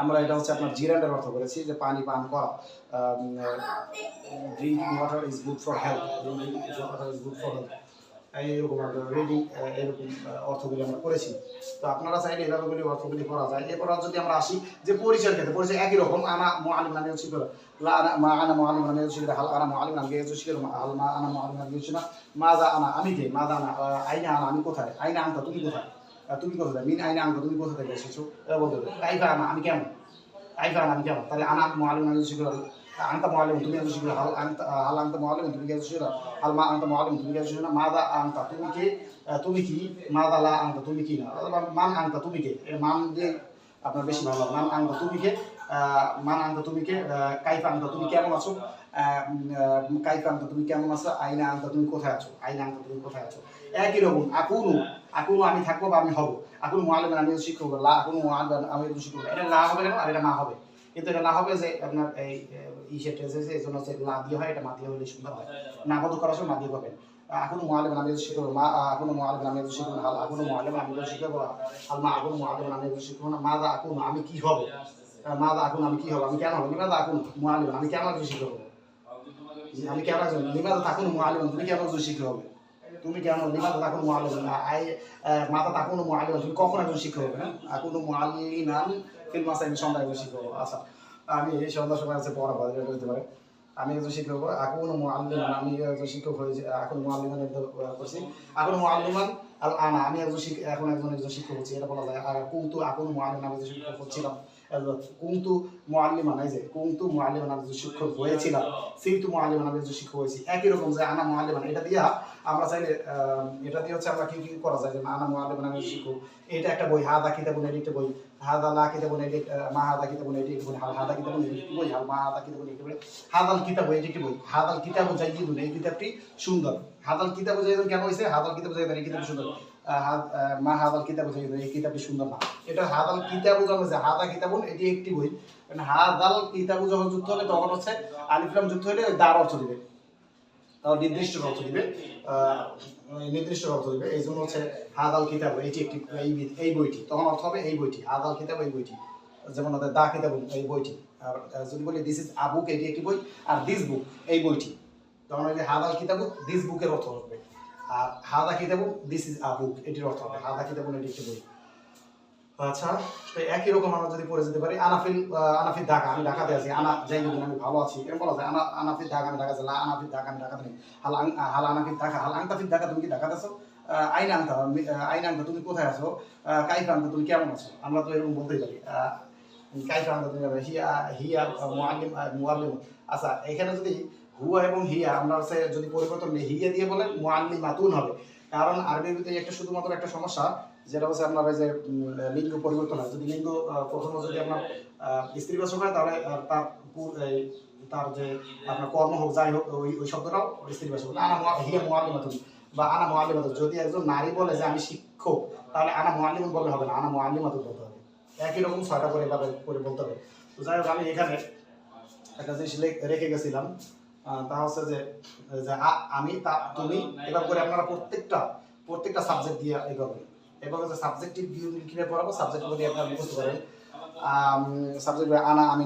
S1: আমরা এটা হচ্ছে আপনার জিরান্ডের অর্থ করেছি যে পানি পান করা, drinking water is good for health, এইরকম রিডিং, এরকম অর্থগুলি আমরা করেছি। তো আপনারা চাইলে এভাবেগুলি অর্থগুলি করা যায়। এরপর যদি আমরা আসি যে পরিচয়ের ক্ষেত্রে, পরিচয় একই রকম। আনা মুআল্লিম নামে হচ্ছে আনা মুআল্লিম নামে হচ্ছে হাল আনা মুআল্লিম নামে হচ্ছে হাল মা আনা মুআল্লিম নামে হচ্ছে না মাজা আনা আমি কে, মাজা আনা আইনা আনা আমি কোথায়, আইনা আনতা তুমি কোথায়, তুমি কোথায়, মিন আইনা আনতা তুমি কোথা থেকে এসেছো, এটা বলতে হবে। কাইফা আনা আমি কেমন, কাইফা আনা আমি কেমন, তাহলে আনা মুআল্লিম নামে হচ্ছে আনতা মুআল্লিম তুমি একজন শিক্ষক, হাল আনতা মুআল্লিম তুমি কি একজন শিক্ষক, হাল মা আনতা মুআল্লিম তুমি কি একজন শিক্ষক, মাদা আনতা তুমি কে, তুমি কি, মাদা লা আনতা তুমি কি না, মান আনতা তুমি কে, মান দিয়ে আপনার বেশি ভালো। মান আনতা তুমি কে, মান আনতা তুমি কে, কাইফা আনতা তুমি কেমন আছো, কাইফা আনতা তুমি কেমন আছো, আইনা আনতা তুমি কোথায় আছো, আইনা আনতা তুমি কোথায় আছো। একই রকম আকুনু আমি থাকবো বা আমি হব। আকুনু মুআল্লিম আমি শিক্ষক, লা আকুনু মুআল্লিম আমি একজন শিক্ষক, এটা লা হবে কেন আর এটা মা হবে, কিন্তু এটা না হবে যে আপনার এই ইসে টেন্সে, এই জন্য হচ্ছে লা দিয়ে হয়, এটা মা দিয়ে হলে সুন্দর হয়। না বন্ধ করার সময় মা দিয়ে পাবেন। এখনো মুআল্লিম আমি শিখব, মা এখনো মুআল্লিম আমি শিখব, হাল এখনো মুআল্লিম আমি শিখব, হাল মা এখনো মুআল্লিম আমি শিখব না, মা দা এখনো আমি কি হব, মা দা এখনো আমি কি হব, আমি কেন হব, লিমাদা এখনো মুআল্লিম আমি কেন একজন শিক্ষক হব, আমি কেন একজন, লিমাদা এখনো মুআল্লিম তুমি কেন একজন শিক্ষক হবে, তুমি কেন, লিমাদা এখনো মুআল্লিম আই মাতা এখনো মুআল্লিম তুমি কখন একজন শিক্ষক হবে, না এখনো মুআল্লিমান ফিল মাসাইল সন্ধ্যা একজন শিক্ষক হবে। আচ্ছা, আমি এই সন্ধ্যার সময় আছে পড়াবো, এটা হতে পারে আমি একজন শিক্ষক, এখন মুআল্লিমান আমি একজন শিক্ষক হয়েছি, এখন মুআল্লিমান করছি, এখন মুআল্লিমান আল আনা আমি একজন এখন একজন শিক্ষক হচ্ছি, এটা বলা যায়। আর কুনতু এখন মুআল্লিম আমি একজন শিক্ষক হচ্ছিলাম, কুনতু মুআল্লিমান, এই যে কুনতু মুআল্লিমান আমি একজন শিক্ষক হয়েছিলাম, সিরতু মুআল্লিমান আমি একজন শিক্ষক হয়েছি। একই রকম যে আনা মুআল্লিমান, এটা দিয়া আমরা চাইলে এটা দিয়ে হচ্ছে আমরা কি কি করা যায়, যে আনা মুআল্লিমান আমি শিক্ষক, এটা একটা বই, হাদা কিতাবুন এটি একটা বই, হাদা লা কিতাবুন এটি, মা হাদা কিতাবুন এটি একটি বই, হাদা কিতাবুন এটি একটি বই, হাল মা হাদা কিতাবুন এটি বই, হাদাল কিতাব এটি একটি বই, হাদাল কিতাবু জাইয়িদুন এই কিতাবটি সুন্দর। হাদাল কিতাবু জাইয়িদুন কেন হইছে, হাদাল কিতাবু জাইয়িদুন এই কিতাবটি সুন্দর, মা হাদাল কিতাবু জাইয়িদুন এই কিতাবটি সুন্দর না, এটা হাদাল কিতাবু যখন হচ্ছে হাদা কিতাবুন এটি একটি বই, মানে হাদাল কিতাবু যখন যুক্ত হবে তখন হচ্ছে আলিফ লাম যুক্ত হলে দার অর্থ দিবে, তাহলে নির্দিষ্ট অর্থ দিবে, এই জন্য হচ্ছে হাদাল কিতাব এটি একটি এই বইটি, তখন অর্থ হবে এই বইটি, হাদাল কিতাব এই বইটি, যেমন দা কিতাব এই বইটি। আর যদি বলি দিস ইজ আ বুক এটি একটি বই, আর দিস বুক এই বইটি, তখন ওই যে হাদাল কিতাব দিস বুকের অর্থ হবে, আর হাদা কিতাব দিস ইজ আ বুক এটির অর্থ হবে হাদা কিতাব এটি একটি বই। আচ্ছা, তো একই রকম আমরা যদি পড়ে যেতে পারি আনাফিল ঢাকা আমি ঢাকাতে আছি, আনা যাই যদি আমি ভালো আছি এরকম বলা যায়, আনাফিল ঢাকা আমি ঢাকাতে, লা আনাফিল ঢাকা আমি ঢাকাতে নেই, হাল আনাফিল ঢাকা, হাল আনতাফিল ঢাকা তুমি কি ঢাকাতে আছো, আইনা আনতা তুমি কোথায় আছো, কাইফা আনতা তুমি কেমন আছো, আমরা তো এরকম বলতেই পারি, কাইফা আনতা তুমি হিয়া মুআল্লিম। আচ্ছা, এখানে যদি হুয়া এবং হিয়া আমরা হচ্ছে যদি পরিবর্তন নেই, হিয়া দিয়ে বলে মুআল্লিমাতুন হবে, কারণ আরবির ভিতরে একটা শুধুমাত্র একটা সমস্যা, যেটা হচ্ছে আপনার ওই যে লিঙ্গ পরিবর্তন হয়, যদি লিঙ্গ প্রথমে যদি আপনার স্ত্রীবাচক হয় তাহলে তার যে আপনার কর্ম হোক যাই হোক ওই শব্দটাও স্ত্রীবাচক, আনা হিয়া মুআল্লিমাতুন বা আনা মুআল্লিমাতুন, যদি একজন নারী বলে যে আমি শিক্ষক তাহলে আনা মুআল্লিমুন বললে হবে না, আনা মুআল্লিমাতুন বলতে হবে। একই রকম ছয়টা করে এভাবে করে বলতে হবে। তো যাই হোক, আমি এখানে একটা জিনিস রেখে গেছিলাম, তা হচ্ছে যে আমি তুমি, এভাবে করে আপনারা প্রত্যেকটা সাবজেক্ট দিয়ে এগোবেন, এবং যে সাবজেক্টিভ কিভাবে পড়াবো সাবজেক্টগুলি আপনারা মুখস্থ করেন। সাবজেক্ট আনা আমি,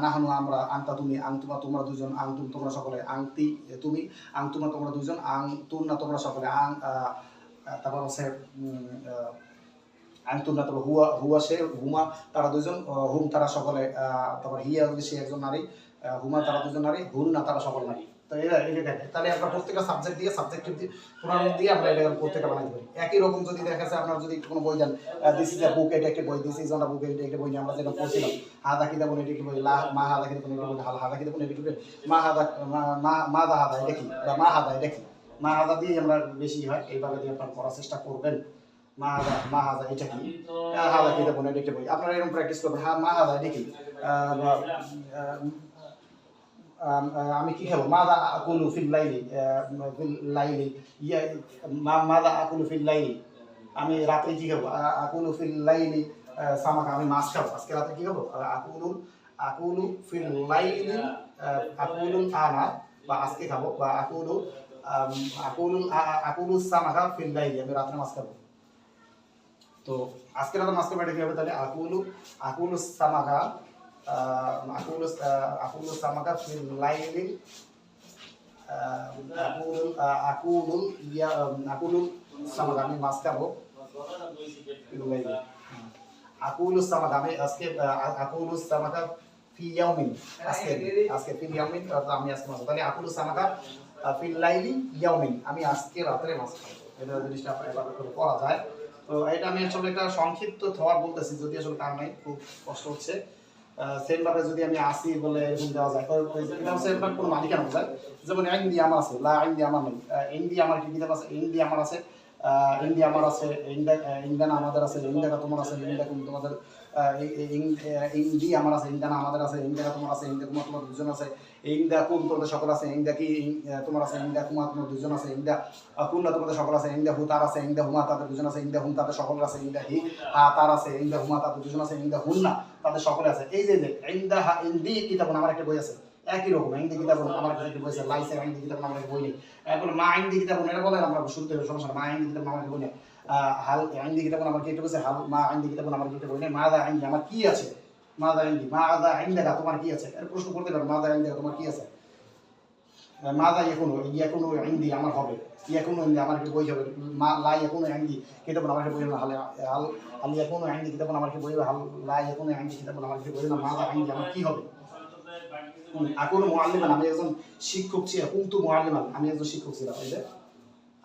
S1: নাহানু আমরা, আংতা তুমি, আংতুমা তোমরা দুজন, আংতুম তোমরা সকলে, আংতি তুমি, আংতুমা তোমরা দুজন, আংতুন্না তোমরা সকলে, তারপর হচ্ছে আংতুন্না, তারপর হুয়া সে, হুমা তারা দুজন, হুম তারা সকলে, তারপর হিয়া সে একজন নারী, হুমা তারা দুজন নারী, হুন না তারা সকল নারী। তো এটা দেখে তাহলে আমরা প্রত্যেকটা সাবজেক্ট দিয়ে সাবজেক্টিভ দিয়ে প্রোনাউন দিয়ে আমরা এটা প্রত্যেকটা বানাইতে পারি। একই রকম যদি দেখা যায় আপনার যদি কোনো বই দেন, দিস ইজ আ বুক, এটা একটা বই, দিস ইজ অন আ বুক, এটা একটা বই নিয়ে আমরা যেটা পড়ছিলাম, হাদা কিতাবুন এটা কি বই, লা মা হাদা কিতাবুন এটা বই, হাল হাদা কিতাবুন এটা কি বই, মা হাদা মা দা হাদা এটা কি, বা মা হাদা এটা কি, মা হাদা দিয়ে আমরা বেশি হয় এইভাবে দিয়ে আপনার পড়ার চেষ্টা করবেন। মা হাদা এটা কি, হাদা কিতাবুন এটা একটা বই, আপনারা এরকম প্র্যাকটিস করবেন। হ্যাঁ মা হাদা এটা কি, আমি কি খাবো, মাদা আকুলু ফিল লাইলি, ফিল লাইলি ইয়া, মাদা আকুলু ফিল লাইলি, আমি রাতে কি খাবো, আকুলু ফিল লাইলি সামাকা, আমি মাছ খাবো আজকে রাতে কি খাবো, আকুলু ফিল লাইলি, আকুলুল আনা বা আজকে খাবো, বা আকুলু সামাকা ফিল লাইলি, আমি রাতে মাছ খাবো। তো আজকে রাতে মাছ খাবো এটা কি হবে, তাহলে আকুলু Samaka, আকুলু Samaka feel Laili, আকুলু Samaka, আমি মাছ খাবো ফিল লাইলি, আকুলু সামাকা, আমি আজকে আকুলু সামাকা ফি ইয়াউমিন, আজকে ফি ইয়াউমিন, আমি আজকে মাছ, তাহলে আকুলু সামাকা ফিল লাইলি ইয়াউমিন, আমি আজকে রাতে মাছ খাবো। এটা জিনিসটা এভাবে করে করা যায়। তো এটা আমি আসলে একটা সংক্ষিপ্ত থট বলতেছি, যদি আসলে কার নাই, খুব কষ্ট হচ্ছে। সেম ভাবে যদি আমি আসি বলে এরকম দেওয়া যায়, এটা হচ্ছে এরকম কোনো মালিকানা বোঝায়। যেমন ইন্দি আমার আছে, লা ইন্দি আমার নেই, ইন্দি আমার কি কিতাব আছে, ইন্দি আমার আছে, ইন্দি আমার আছে, ইন্ডিয়ান আমাদের আছে, ইন্ডিয়া তোমার আছে, ইন্ডিয়া তোমাদের, ইন্দি আমার আছে, ইন্ডিয়ান আমাদের আছে, ইন্ডিয়া তোমার আছে, ইন্ডিয়া তোমার দুজন আছে, ইন্ডিয়া কোন তোমাদের সকল আছে, ইন্ডিয়া কি তোমার আছে, ইন্ডিয়া তোমার দুজন আছে, ইন্ডিয়া কুন্না তোমাদের সকল আছে, ইন্ডিয়া হু তার আছে, ইন্ডিয়া হুমা তাদের দুজন আছে, ইন্ডিয়া হুম তাদের সকল আছে, ইন্ডিয়া হি হা তার আছে, ইন্ডিয়া হুমা তাদের দুজন আছে, ইন্ডিয়া হুন্না তাদের সকলে আছে। এই যে ইন্ডিয়া ইন্দি কিতাবুন আমার একটা বই আছে, একই রকম ইন্দি কিতাবুন আমার একটা বই আছে, লাইসে ইন্দি কিতাবুন আমার একটা বই নেই। এখন মা ইন্দি কিতাবুন এটা বলেন আমরা শুরুতে সমস্যা, মা ইন্দি কিতাবুন আমার একটা বই নেই, হাল ইন্দি কিতাবুন আমার কি একটা বই, হাল মা ইন্দি কিতাবুন আমার কি একটা বই নেই, মা দা ইন্দি আমার কি আছে, মা দা ইন্দি, মা দা ইন্দাকা তোমার কি আছে, এর প্রশ্ন করতে পারো, মা দা ইন্দাকা তোমার কি আছে, মাদা ইয়াকুনু ইন্দি আমার হবে, ইয়াকুনু ইন্দি আমার কি বই হবে, মা লা ইয়াকুনু ইন্দি কিতাবুন আমার কি বই হবে, হাল ইয়াকুনু ইন্দি কিতাবুন আমার কি বই হবে, হাল লা ইয়াকুনু ইন্দি কিতাবুন আমার কি বই হবে, মাদা ইন্দি আমার কি হবে। আকুনু মুআল্লিমান, আমি একজন শিক্ষক ছিলাম, কুনতু মুআল্লিমান, আমি একজন শিক্ষক ছিলাম। এই যে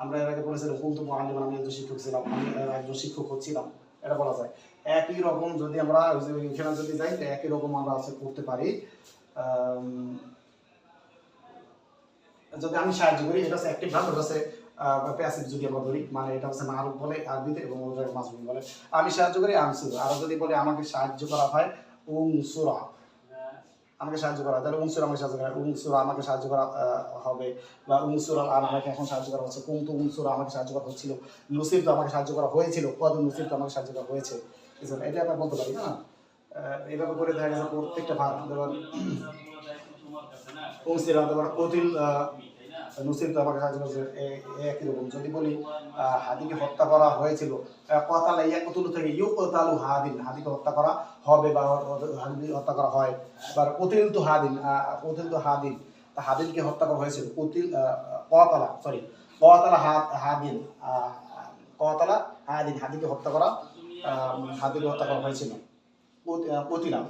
S1: আমরা এর আগে বলেছিলাম কুনতু মুআল্লিমান, আমি একজন শিক্ষক ছিলাম, আমি একজন শিক্ষক হচ্ছিলাম, এটা বলা যায়। একই রকম যদি আমরা এখানে যদি যাই, তো একই রকম আমরা আছে করতে পারি। যদি আমি সাহায্য করি, এটা হচ্ছে অ্যাক্টিভ ভার্ব, এটা হচ্ছে প্যাসিভ যদি আমরা ধরি, মানে এটা হচ্ছে মারুফ বলে আরবিতে, এবং ওটাকে মাজমুন বলে। আমি সাহায্য করি আনসুর, আর যদি বলে আমাকে সাহায্য করা হয় উনসুরা, আমাকে সাহায্য করা, তাহলে উনসুরা আমাকে সাহায্য করা, উনসুরা আমাকে সাহায্য করা হবে, বা উনসুরা আর আমাকে এখন সাহায্য করা হচ্ছে, কুনতু উনসুরা আমাকে সাহায্য করা হচ্ছিল, লুসির তো আমাকে সাহায্য করা হয়েছিল, কদ লুসির তো আমাকে সাহায্য করা হয়েছে, এটা আমরা বলতে পারি না। এইভাবে করে দেখা গেছে প্রত্যেকটা ভাগ, ধরুন উনসিরা তোমার কতিল নুসির তো আমাকে সাহায্য করেছে, একই রকম। যদি বলি হাদিকে হত্যা করা হয়েছিল, কতালা ইয়াকতুলু থেকে ইউকতালু হাদিন, হাদিকে হত্যা করা হবে বা হাদিকে হত্যা করা হয়। এবার কতিল তো হাদিন, তা হাদিনকে হত্যা করা হয়েছিল, কতালা হাদিন, হাদিকে হত্যা করা, হাদিকে হত্যা করা হয়েছিল,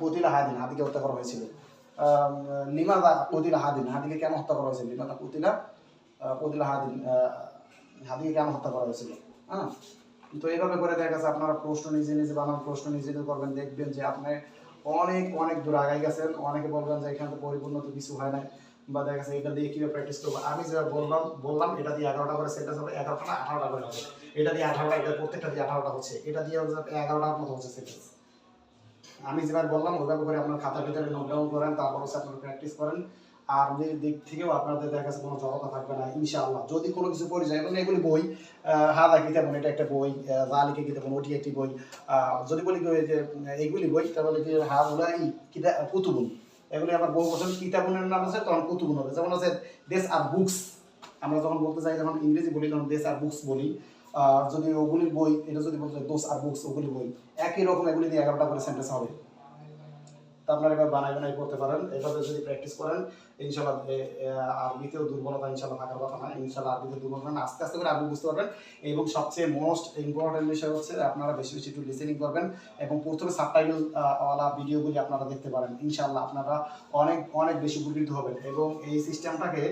S1: কতিলা হাদিন, হাদিকে হত্যা করা হয়েছিল। লিমাদা কুতিলা হাদিন, হাদিকে কেন হত্যা করা হয়েছিল, লিমাদা কুতিলা হাদিন, হাদিকে কেন হত্যা করা হয়েছিল। হ্যাঁ, তো এইভাবে করে দেখা গেছে আপনারা প্রশ্ন নিজে নিজে বানান, প্রশ্ন নিজে নিজে করবেন, দেখবেন যে আপনি অনেক অনেক দূর আগাই গেছেন। অনেকে বলবেন যে এখানে তো পরিপূর্ণ তো কিছু হয় না, বা দেখা গেছে এটা দিয়ে কীভাবে প্র্যাকটিস করবো। আমি যেটা বললাম এটা দিয়ে 11টা করে সেন্টেন্স হবে, 11টা না 18টা করে হবে, এটা দিয়ে 18টা, এটা প্রত্যেকটা দিয়ে 18টা হচ্ছে, এটা দিয়ে 11টার মতো হচ্ছে সেন্টেন্স। আমি যেভাবে বললাম ওইভাবে করে আপনার খাতার ভিতরে নোট ডাউন করেন, তারপর হচ্ছে আপনারা প্র্যাকটিস করেন। আর দিক থেকেও আপনাদের দেখা গেছে কোনো জড়তা থাকবে না ইনশাআল্লাহ। যদি কোনো কিছু পড়ে যায়, এবং এগুলি বই, হাদা কিতাবুন এটা একটা বই, জালিকা কিতাবুন ওটি একটি বই, যদি বলি যে এইগুলি বই, তাহলে কি হাউলাই কুতুবুন, এগুলি আবার বহু বছর কিতাবুনের নাম আছে, তখন কুতুবুন হবে। যেমন আছে দেস আর বুকস, আমরা যখন বলতে চাই, যখন ইংরেজি বলি তখন দেস আর বুকস বলি। যদি ওগুলি বই, এটা যদি বলতে দোস আর বুকস ওগুলি বই, একই রকম এগুলি দিয়ে 11টা করে সেন্টেন্স হবে। আপনারা এভাবে বানাই করতে পারেন। এভাবে যদি প্র্যাকটিস করেন ইনশাআল্লাহ আরবিতেও দুর্বলতা ইনশাআল্লাহ থাকার কথা না। ইনশাআল্লাহ আরবিতে দুর্বলতা না, আস্তে আস্তে করে আরবি বুঝতে পারবেন। এবং সবচেয়ে মোস্ট ইম্পর্টেন্ট বিষয় হচ্ছে আপনারা বেশি বেশি একটু লিসেনিং করবেন এবং প্রথমে সাবটাইটেল ওয়ালা ভিডিওগুলি আপনারা দেখতে পারেন। ইনশাআল্লাহ আপনারা অনেক অনেক বেশি উপকৃত হবেন। এবং এই সিস্টেমটাকে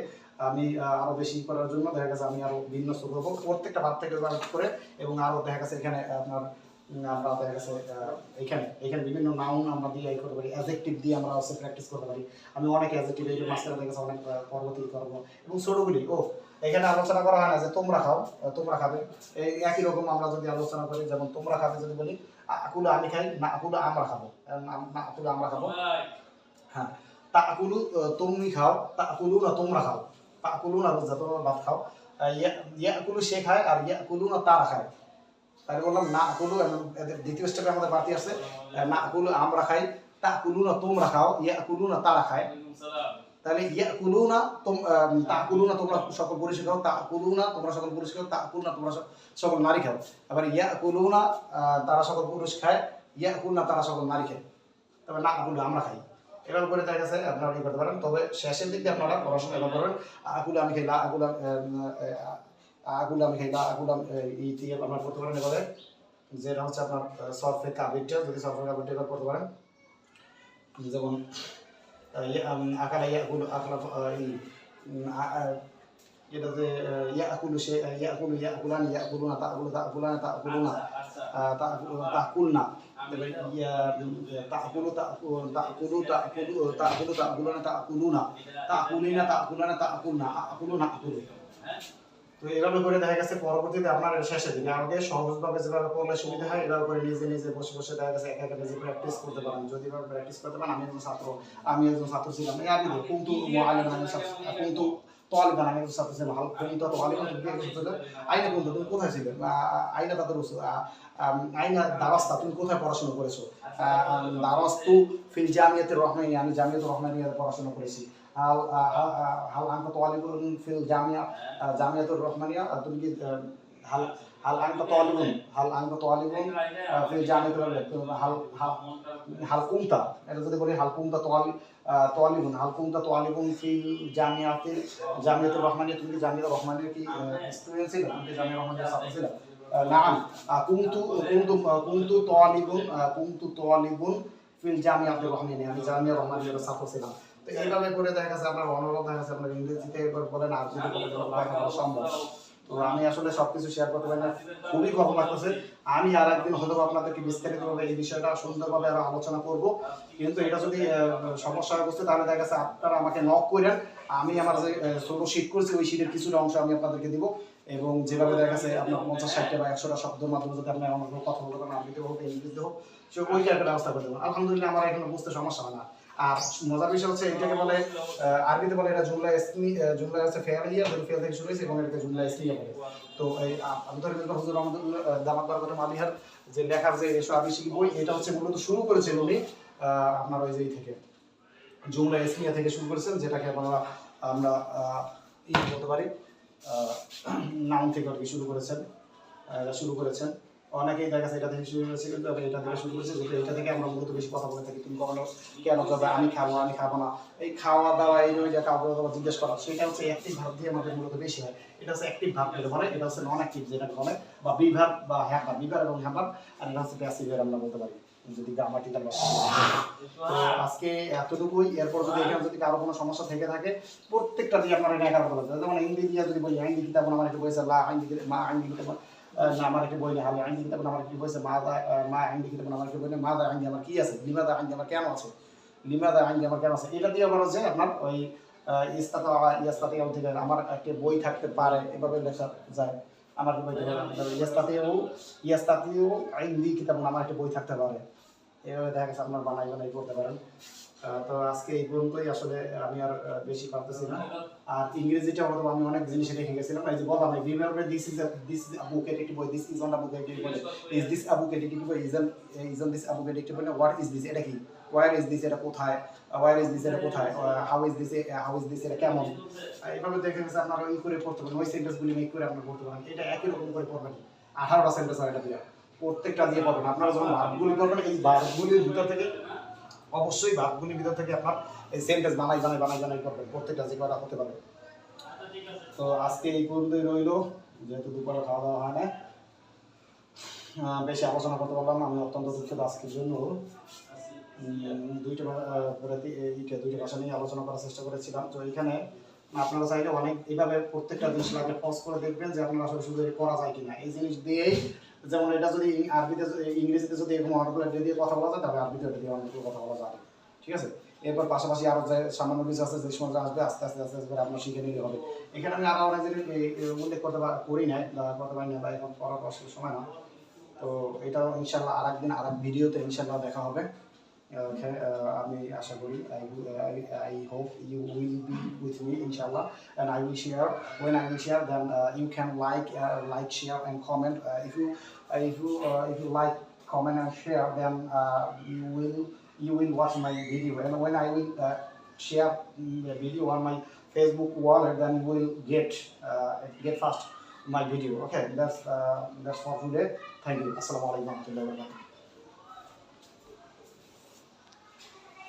S1: আমি আরো বেশি করার জন্য দেখা গেছে আমি আরো বিন্যস্ত করবো প্রত্যেকটা ভাব থেকে করে, এবং আরো দেখা গেছে এখানে আপনার আমরা দেখা গেছে এখানে বিভিন্ন নাউন আমরা দিয়ে করতে পারি, অ্যাডজেক্টিভ দিয়ে আমরা হচ্ছে প্র্যাকটিস করতে পারি। আমি অনেক অ্যাডজেক্টিভ এই মাঝখানে দেখা গেছে অনেক পরবর্তী করবো। এবং ছোটগুলি এখানে আলোচনা করা হয় না যে তোমরা খাও তোমরা খাবে, এই একই রকম আমরা যদি আলোচনা করি, যেমন তোমরা খাবে যদি বলি আকুলু আমি খাই, না আকুলু আমরা খাবো, না আকুলু আমরা খাবো। হ্যাঁ, তা আকুলু তুমি খাও, তা আকুলু না তোমরা খাও, তা আকুলু না বুঝা তোমরা ভাত খাও। ইয়া আকুলু সে খায় আর ইয়া আকুলু না তারা খায়। তাহলে বললাম না আকুলু, দ্বিতীয় স্টেপে আমাদের বাড়তি আছে না আকুলু আমরা খাই, তা আকুলু না তোমরা খাও, ইয়া আকুলু না তারা খায়। তাহলে ইয়া কুলু না তা কুলু না তোমরা সকল পুরুষ খাও, তা কুলু না তোমরা সকল পুরুষ খাও, তা কুলু না তোমরা সকল নারী খাও। আবার ইয়া কুলু না তারা সকল পুরুষ খায়, ইয়া কুলু না তারা সকল নারী খায়। তবে না আকুলু আমরা খাই। এভাবে করে দেখা গেছে আপনারা কি করতে পারেন। তবে শেষের দিক দিয়ে আপনারা পড়াশোনা এভাবে করেন, আকুলু আমি খাই, লা আকুলু আকুলু আমি খাই, লা আকুলু এই দিয়ে আপনারা পড়তে পারেন। এভাবে যেটা হচ্ছে আপনার সরফে কাবিরটা, যদি সরফে কাবিরটা এবার পড়তে পারেন, যেমন আকালা ইয়াকুলু আকলা এটাতে ইয়াকুলু সে ইয়াকুলু ইয়াকুলান ইয়াকুলুনা তাকুলু তাকুলানা তাকুলুনা তাকুলনা, তাকুলু তাকুলু তাকুলু তাকুলু তাকুলুনা তাকুলুনা তাকুলিনা তাকুলানা তাকুলনা আকুলুনা আকুলু। তো এভাবে করে দেখা গেছে পরবর্তীতে আপনার শেষে দিকে আমাকে সহজভাবে যেভাবে পড়লে সুবিধা হয় এভাবে করে নিজে নিজে বসে বসে দেখা গেছে একা একা নিজে প্র্যাকটিস করতে পারেন। যদি এভাবে প্র্যাকটিস করতে পারেন, আমি একজন ছাত্র ছিলাম, আমি কিন্তু কিন্তু তোয়ালিবান, আমি একজন ছাত্র ছিলাম, কিন্তু তোয়ালিবান আইনা কিন্তু তুমি কোথায় ছিলে, আইনা তাদের আইনা দারাস্তা তুমি কোথায় পড়াশোনা করেছো, দারাস্তু ফিল জামিয়াতুর রহমানিয়া, আমি জামিয়াতুর রহমানিয়াতে পড়াশোনা করেছি। হাল আনতা তালিবুন ফিল জামিয়াতুর রহমানিয়া, তুমি কি হাল আনতা তালিবুন ফিল জামিয়াতুর হাল কুনতা, এটা যদি বলি হাল কুনতা তালিবুন ফিল জামিয়াতুর রহমানিয়া, তুমি কি জামিয়াতুর রহমানিয়া কি স্টুডেন্ট ছিলে, তুমি কি জামিয়াতুর রহমানিয়ার ছাত্র ছিলে? নাম কুনতু তালিবুন ফিল জামিয়াতুর রহমানিয়া, আমি জামিয়া রহমানিয়ার ছাত্র ছিলাম। তো এইভাবে করে দেখা গেছে আপনার অনুরোধ দেখা গেছে আপনার ইংরেজিতে এবার বলেন আর যদি বলেন সম্ভব। তো আমি আসলে সবকিছু শেয়ার করতে পারি না, খুবই কম লাগতেছে। আমি আর একদিন হয়তো আপনাদেরকে বিস্তারিতভাবে এই বিষয়টা সুন্দরভাবে আরো আলোচনা করব। কিন্তু এটা যদি সমস্যা হয় বুঝতে, তাহলে দেখা গেছে আপনারা আমাকে নক করেন, আমি আমার যে ছোট শীট করছি ওই শীটের কিছুটা অংশ আমি আপনাদেরকে দিব। এবং যেভাবে দেখা গেছে আপনার 50-60টা বা 100টা শব্দের মাধ্যমে যদি আপনি আমার কথা বলতে পারেন, আরবিতে হোক ইংরেজিতে হোক, সে ওইটা একটা ব্যবস্থা করে দেবেন। আলহামদুলিল্লাহ আমার এখানে বুঝতে সমস্যা হয় না। আর মজার বিষয় হচ্ছে এটাকে বলে আরবিতে বলে এটা জুমলা ইসমি, জুমলা হচ্ছে ফেয়ালিয়া, ফেল থেকে শুরু হয়েছে এবং এটাকে জুমলা ইসমিয়া বলে। তো এই আবু তরিক হুজুর রহমাতুল্লাহ দামাত বারকাতুহু মালিহার যে লেখার যে এসো আবিষ্কার বই, এটা হচ্ছে মূলত শুরু করেছেন উনি আপনার ওই যেই থেকে জুমলা ইসমিয়া থেকে শুরু করেছেন, যেটাকে আমরা বলতে পারি নাউন থেকে আর কি শুরু করেছেন। অনেকেই দেখা গেছে এটা থেকে শুরু করেছে, কিন্তু এটা থেকে শুরু করেছে, যেটা এটা থেকে আমরা মূলত বেশি কথা বলে থাকি। তুমি কখনো কেন করবে, আমি খাবো না, এই খাওয়া দাওয়া এই যে কাউকে জিজ্ঞেস করা, সেটা হচ্ছে অ্যাক্টিভ ভার্ব দিয়ে আমাদের মূলত বেশি হয়। এটা হচ্ছে অ্যাক্টিভ ভার্ব বলে, এটা হচ্ছে নন অ্যাক্টিভ যেটাকে বলে, বা বি ভার্ব বা হ্যাঁ ভার্ব, বি ভার্ব এবং হ্যাঁ ভার্ব। আর এটা হচ্ছে প্যাসিভ ভার্ব আমরা বলতে পারি যদি গ্রামাটিক্যাল ভাষা। তো আজকে এতটুকুই। এরপর যদি এখানে যদি কারো কোনো সমস্যা থেকে থাকে প্রত্যেকটা দিয়ে আপনারা এটা একার বলতে হবে। যেমন হিন্দি দিয়ে যদি বলি হিন্দি কিতাব আমার একটু বইছে লা হিন্দি মা হিন্দি কিতাব না আমার একটু বই না, হালে হিন্দি কিতাব আমার একটু বইছে মা হিন্দি কিতাব আমার একটু বই না, মাদা হিন্দি আমার কি আছে, লিমাদা হিন্দি আমার কেন আছে, লিমাদা হিন্দি আমার কেন আছে, এটা দিয়ে আবার হচ্ছে আপনার ওই ইয়াস্তাতিয়া থেকে আমার একটা বই থাকতে পারে এভাবে লেখা যায়। আমার বই ইয়াস্তাতিয়াও হিন্দি কিতাব আমার একটা বই থাকতে পারে, এভাবে দেখা গেছে আপনার বানাই করতে পারেন। তো আজকে এই পর্যন্তই, আসলে আমি আর বেশি পারতেছি না। আর ইংরেজিটা হয়তো আমি অনেক জিনিস রেখে গেছিলাম, এই যে বললাম এই remember this is a book additive বই, this is on a book additive বই, is this a book additive বই, isn't this a book additive বই, হোয়াট ইজ দিস এটা কি, ওয়্যার ইজ দিস এটা কোথায়, ওয়্যার ইজ দিস এটা কোথায়, হাউ ইজ দিস এটা কেমন, এইভাবে দেখে গেছে আপনারা ই করে পড়তে পারেন, ওই সেন্টেন্সগুলি মেক করে আপনারা পড়তে পারেন। এটা একই রকম করে পড়বেন, 18টা সেন্টেন্স হয় এটা দিয়ে, প্রত্যেকটা দিয়ে পড়বেন। আপনারা যখন ভার্বগুলি করবেন এই ভার্বগুলির ভিতর থেকে অবশ্যই ভাবগুলির ভিতর থেকে আপনার এই সেন্টেন্স বানাই করবেন, প্রত্যেকটা যে কয়টা হতে পারে। তো আজকে এই পর্যন্তই রইল, যেহেতু দুপুরে খাওয়া দাওয়া হয় না, বেশি আলোচনা করতে পারলাম না, আমি অত্যন্ত দুঃখিত। আজকের জন্য দুইটা ভাষা নিয়ে আলোচনা করার চেষ্টা করেছিলাম। তো এখানে আপনারা চাইলে অনেক এইভাবে প্রত্যেকটা জিনিস লাগে পজ করে দেখবেন যে আপনারা আসলে শুধু করা যায় কিনা। এই জিনিস দিয়েই, যেমন এটা যদি আরবিতে ইংরেজিতে যদি এরকম অনেকগুলো দিয়ে কথা বলা যায়, তবে আরবিতে এটা দিয়ে অনেকগুলো কথা বলা যায়, ঠিক আছে। এরপর পাশাপাশি আরও যে সামান্য কিছু আছে যে সময় আসবে আস্তে আস্তে করে আপনার শিখে নিলে হবে। এখানে আমি আরও অনেক জিনিস উল্লেখ করি নাই বা করতে পারি না, বা এখন পড়ার আসলে সময় না। তো এটাও ইনশাল্লাহ আর একদিন আর এক ভিডিওতে ইনশাল্লাহ দেখা হবে। আমি আশা করি I hope you will be with me inshallah, and I will share. When I will share, then you can like, share, and comment. If you like, comment, and share, then you will watch my video. And when I will share the video on my Facebook wall, then you will get first my video. Okay, that's for today. Thank you. Assalamu alaikum warahmatullahi wabarakatuh.